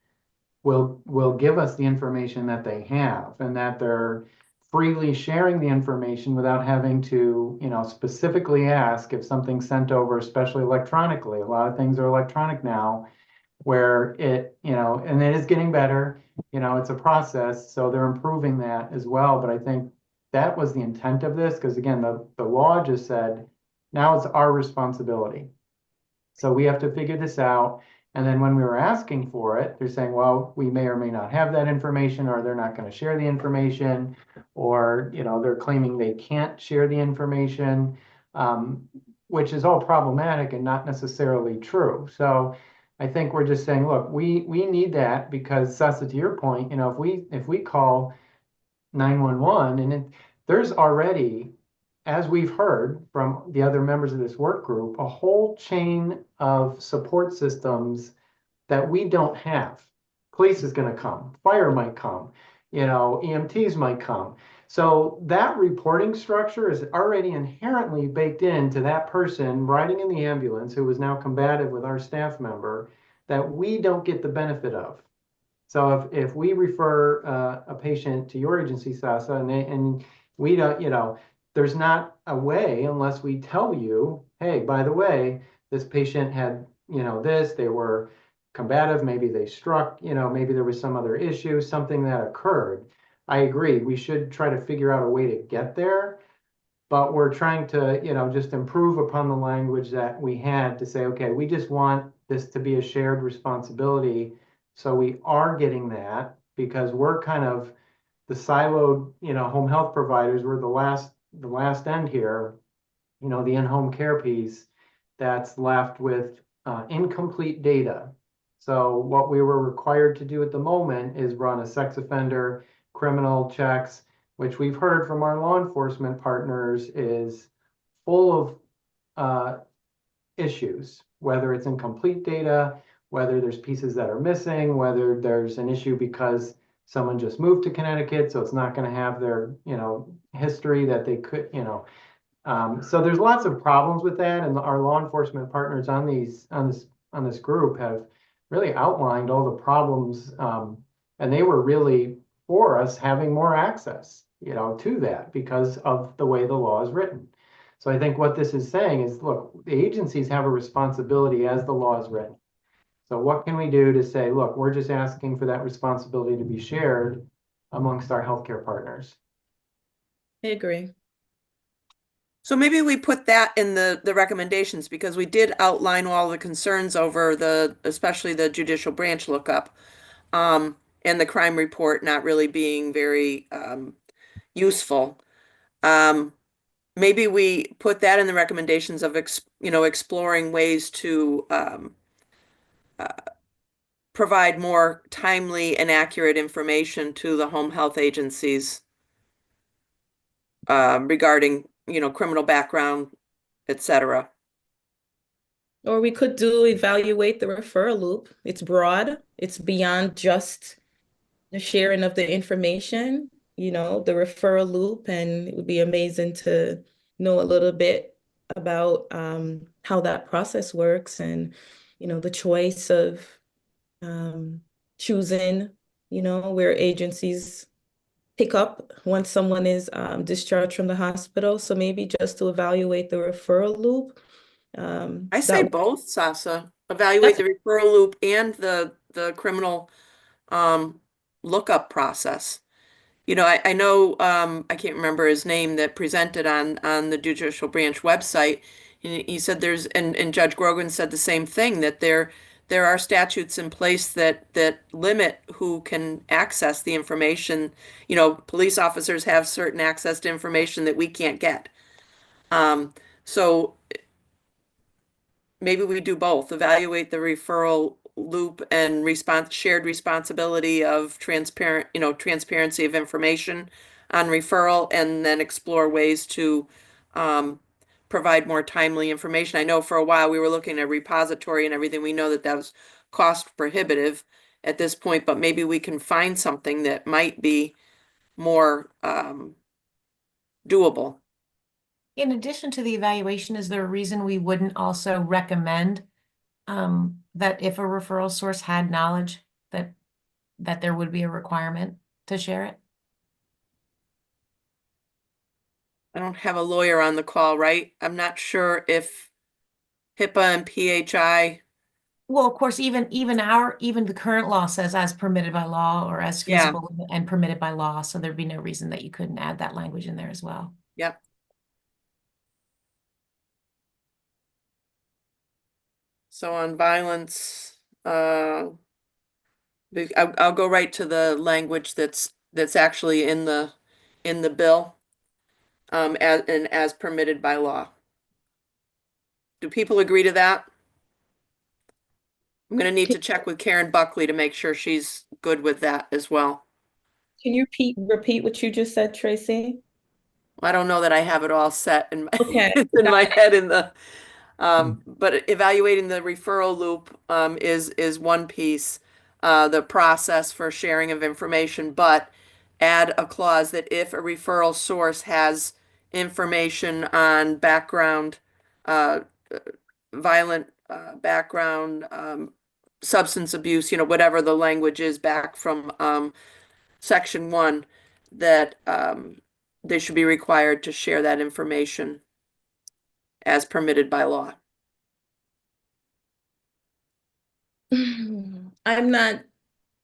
will give us the information that they have, and that they're freely sharing the information without having to, you know, specifically ask if something's sent over, especially electronically. A lot of things are electronic now, where it, you know, and it is getting better, you know, it's a process, so they're improving that as well. But I think that was the intent of this, because again, the law just said, now it's our responsibility. So we have to figure this out. And then when we were asking for it, they're saying, well, we may or may not have that information, or they're not going to share the information, or, you know, they're claiming they can't share the information, which is all problematic and not necessarily true. So I think we're just saying, look, we need that, because Sasa, to your point, you know, if we call 911 and there's already, as we've heard from the other members of this work group, a whole chain of support systems that we don't have. Police is going to come, fire might come, you know, EMTs might come. So that reporting structure is already inherently baked into that person riding in the ambulance who is now combative with our staff member that we don't get the benefit of. So if we refer a patient to your agency, Sasa, and we don't, there's not a way unless we tell you, hey, by the way, this patient had, this, they were combative, maybe they struck, maybe there was some other issue, something that occurred. I agree, we should try to figure out a way to get there, but we're trying to, just improve upon the language that we had to say, okay, we just want this to be a shared responsibility. So we are getting that because we're kind of the siloed, home health providers. We're the last end here, the in-home care piece that's left with incomplete data. So what we were required to do at the moment is run a sex offender criminal checks, which we've heard from our law enforcement partners is full of issues, whether it's incomplete data, whether there's pieces that are missing, whether there's an issue because someone just moved to Connecticut, so it's not going to have their, history that they could, so there's lots of problems with that, and our law enforcement partners on this group have really outlined all the problems, and they were really for us having more access, to that because of the way the law is written. So I think what this is saying is, look, the agencies have a responsibility as the law is written. So what can we do to say, look, we're just asking for that responsibility to be shared amongst our healthcare partners? I agree. So maybe we put that in the recommendations because we did outline all the concerns over especially the judicial branch lookup, and the crime report not really being very useful. Maybe we put that in the recommendations of exploring ways to provide more timely and accurate information to the home health agencies regarding, criminal background, etc. Or we could evaluate the referral loop. It's broad. It's beyond just the sharing of the information, the referral loop. And it would be amazing to know a little bit about how that process works and, the choice of choosing, where agencies pick up once someone is discharged from the hospital. So maybe just to evaluate the referral loop. I say both, Sasa. Evaluate the referral loop and the criminal lookup process. I know I can't remember his name that presented on the judicial branch website. And he said and Judge Grogan said the same thing, that there are statutes in place that limit who can access the information. Police officers have certain access to information that we can't get. So maybe we do both, evaluate the referral loop and shared responsibility of transparency of information on referral, and then explore ways to provide more timely information. I know for a while we were looking at repository and everything. We know that was cost prohibitive at this point, but maybe we can find something that might be more doable. In addition to the evaluation, is there a reason we wouldn't also recommend that if a referral source had knowledge that there would be a requirement to share it? I don't have a lawyer on the call, right? I'm not sure if HIPAA and PHI. Well, of course, even the current law says as permitted by law or as feasible and permitted by law. So there'd be no reason that you couldn't add that language in there as well. Yep. So on violence, I'll go right to the language that's actually in the bill, as permitted by law. Do people agree to that? I'm going to need to check with Karen Buckley to make sure she's good with that as well. Can you repeat what you just said, Tracy? I don't know that I have it all set in Okay. in my head but evaluating the referral loop is one piece, the process for sharing of information, but add a clause that if a referral source has information on background, violent background, substance abuse, whatever the language is back from section 1, that they should be required to share that information as permitted by law. I'm not.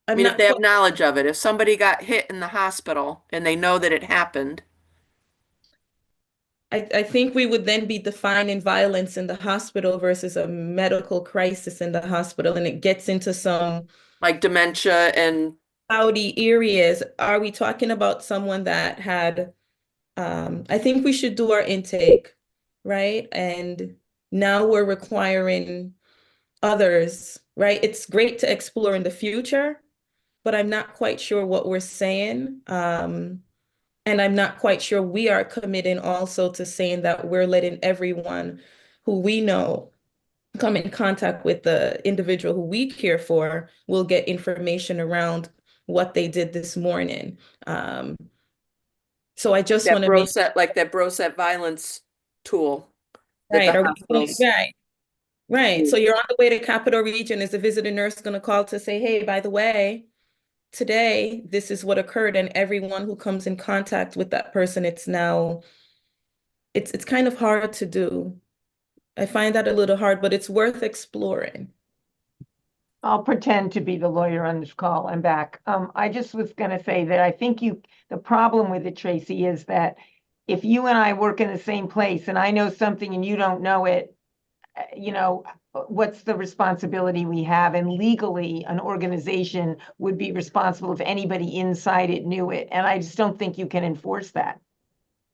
I mean, if they have knowledge of it, if somebody got hit in the hospital and they know that it happened. I think we would then be defining violence in the hospital versus a medical crisis in the hospital, and it gets into some like dementia and cloudy areas. Are we talking about someone that had, I think we should do our intake, right? And now we're requiring others, right? It's great to explore in the future, but I'm not quite sure what we're saying. And I'm not quite sure we are committing also to saying that we're letting everyone who we know come in contact with the individual who we care for will get information around what they did this morning. So I just want to make like that Broset violence tool. Right. Right. So you're on the way to Capital Region. Is the visitor nurse going to call to say, hey, by the way, today, this is what occurred, and everyone who comes in contact with that person, it's kind of hard to do. I find that a little hard, but it's worth exploring. I'll pretend to be the lawyer on this call. I'm back. I just was going to say that I think the problem with it, Tracy, is that if you and I work in the same place and I know something and you don't know it, what's the responsibility we have? And legally, an organization would be responsible if anybody inside it knew it. And I just don't think you can enforce that.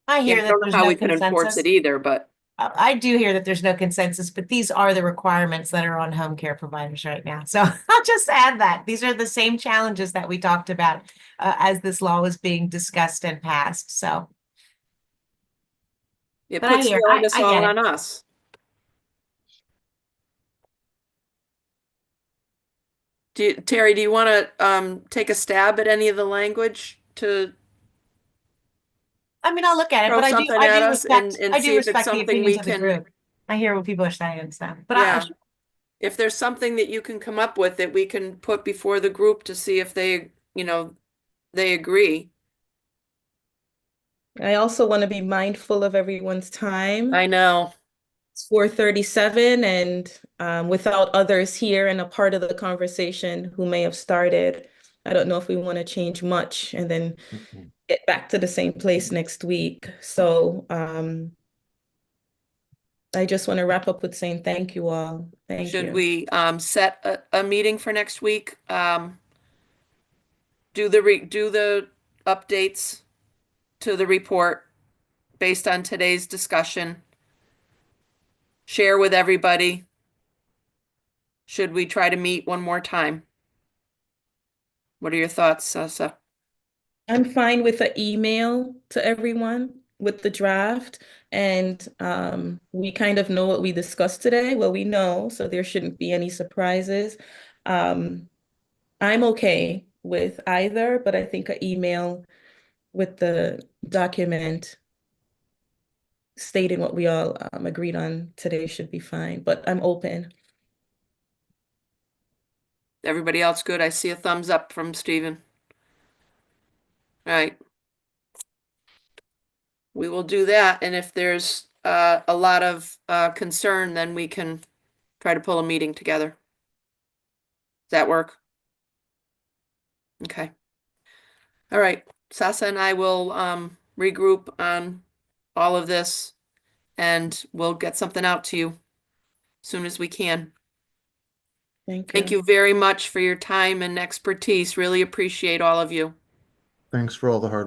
I hear I that don't know there's how no we can enforce consensus. it either, but I do hear that there's no consensus, but these are the requirements that are on home care providers right now. So I'll just add that these are the same challenges that we talked about as this law was being discussed and passed. So it but I puts hear, the onus I all get it. on us. Terry, do you want to take a stab at any of the language to I mean, I'll look at it, throw but I something do at us respect, and I see do if it's respect the something we opinions of the can, group. I hear what people are saying and stuff, but yeah. If there's something that you can come up with that we can put before the group to see if they, they agree. I also want to be mindful of everyone's time. I know. It's 4:37, and without others here and a part of the conversation who may have started, I don't know if we want to change much and then get back to the same place next week. So I just want to wrap up with saying thank you all. Thank you. Should we set a meeting for next week? Do the updates to the report based on today's discussion. Share with everybody. Should we try to meet one more time? What are your thoughts, Sasa? I'm fine with an email to everyone with the draft, and we kind of know what we discussed today. Well, we know, so there shouldn't be any surprises. I'm okay with either, but I think an email with the document stating what we all agreed on today should be fine, but I'm open. Everybody else good? I see a thumbs up from Stephen. All right. We will do that, and if there's a lot of concern, then we can try to pull a meeting together. Does that work? Okay. All right. Sasa and I will regroup on all of this, and we'll get something out to you as soon as we can. Thank you very much for your time and expertise. Really appreciate all of you. Thanks for all the hard work.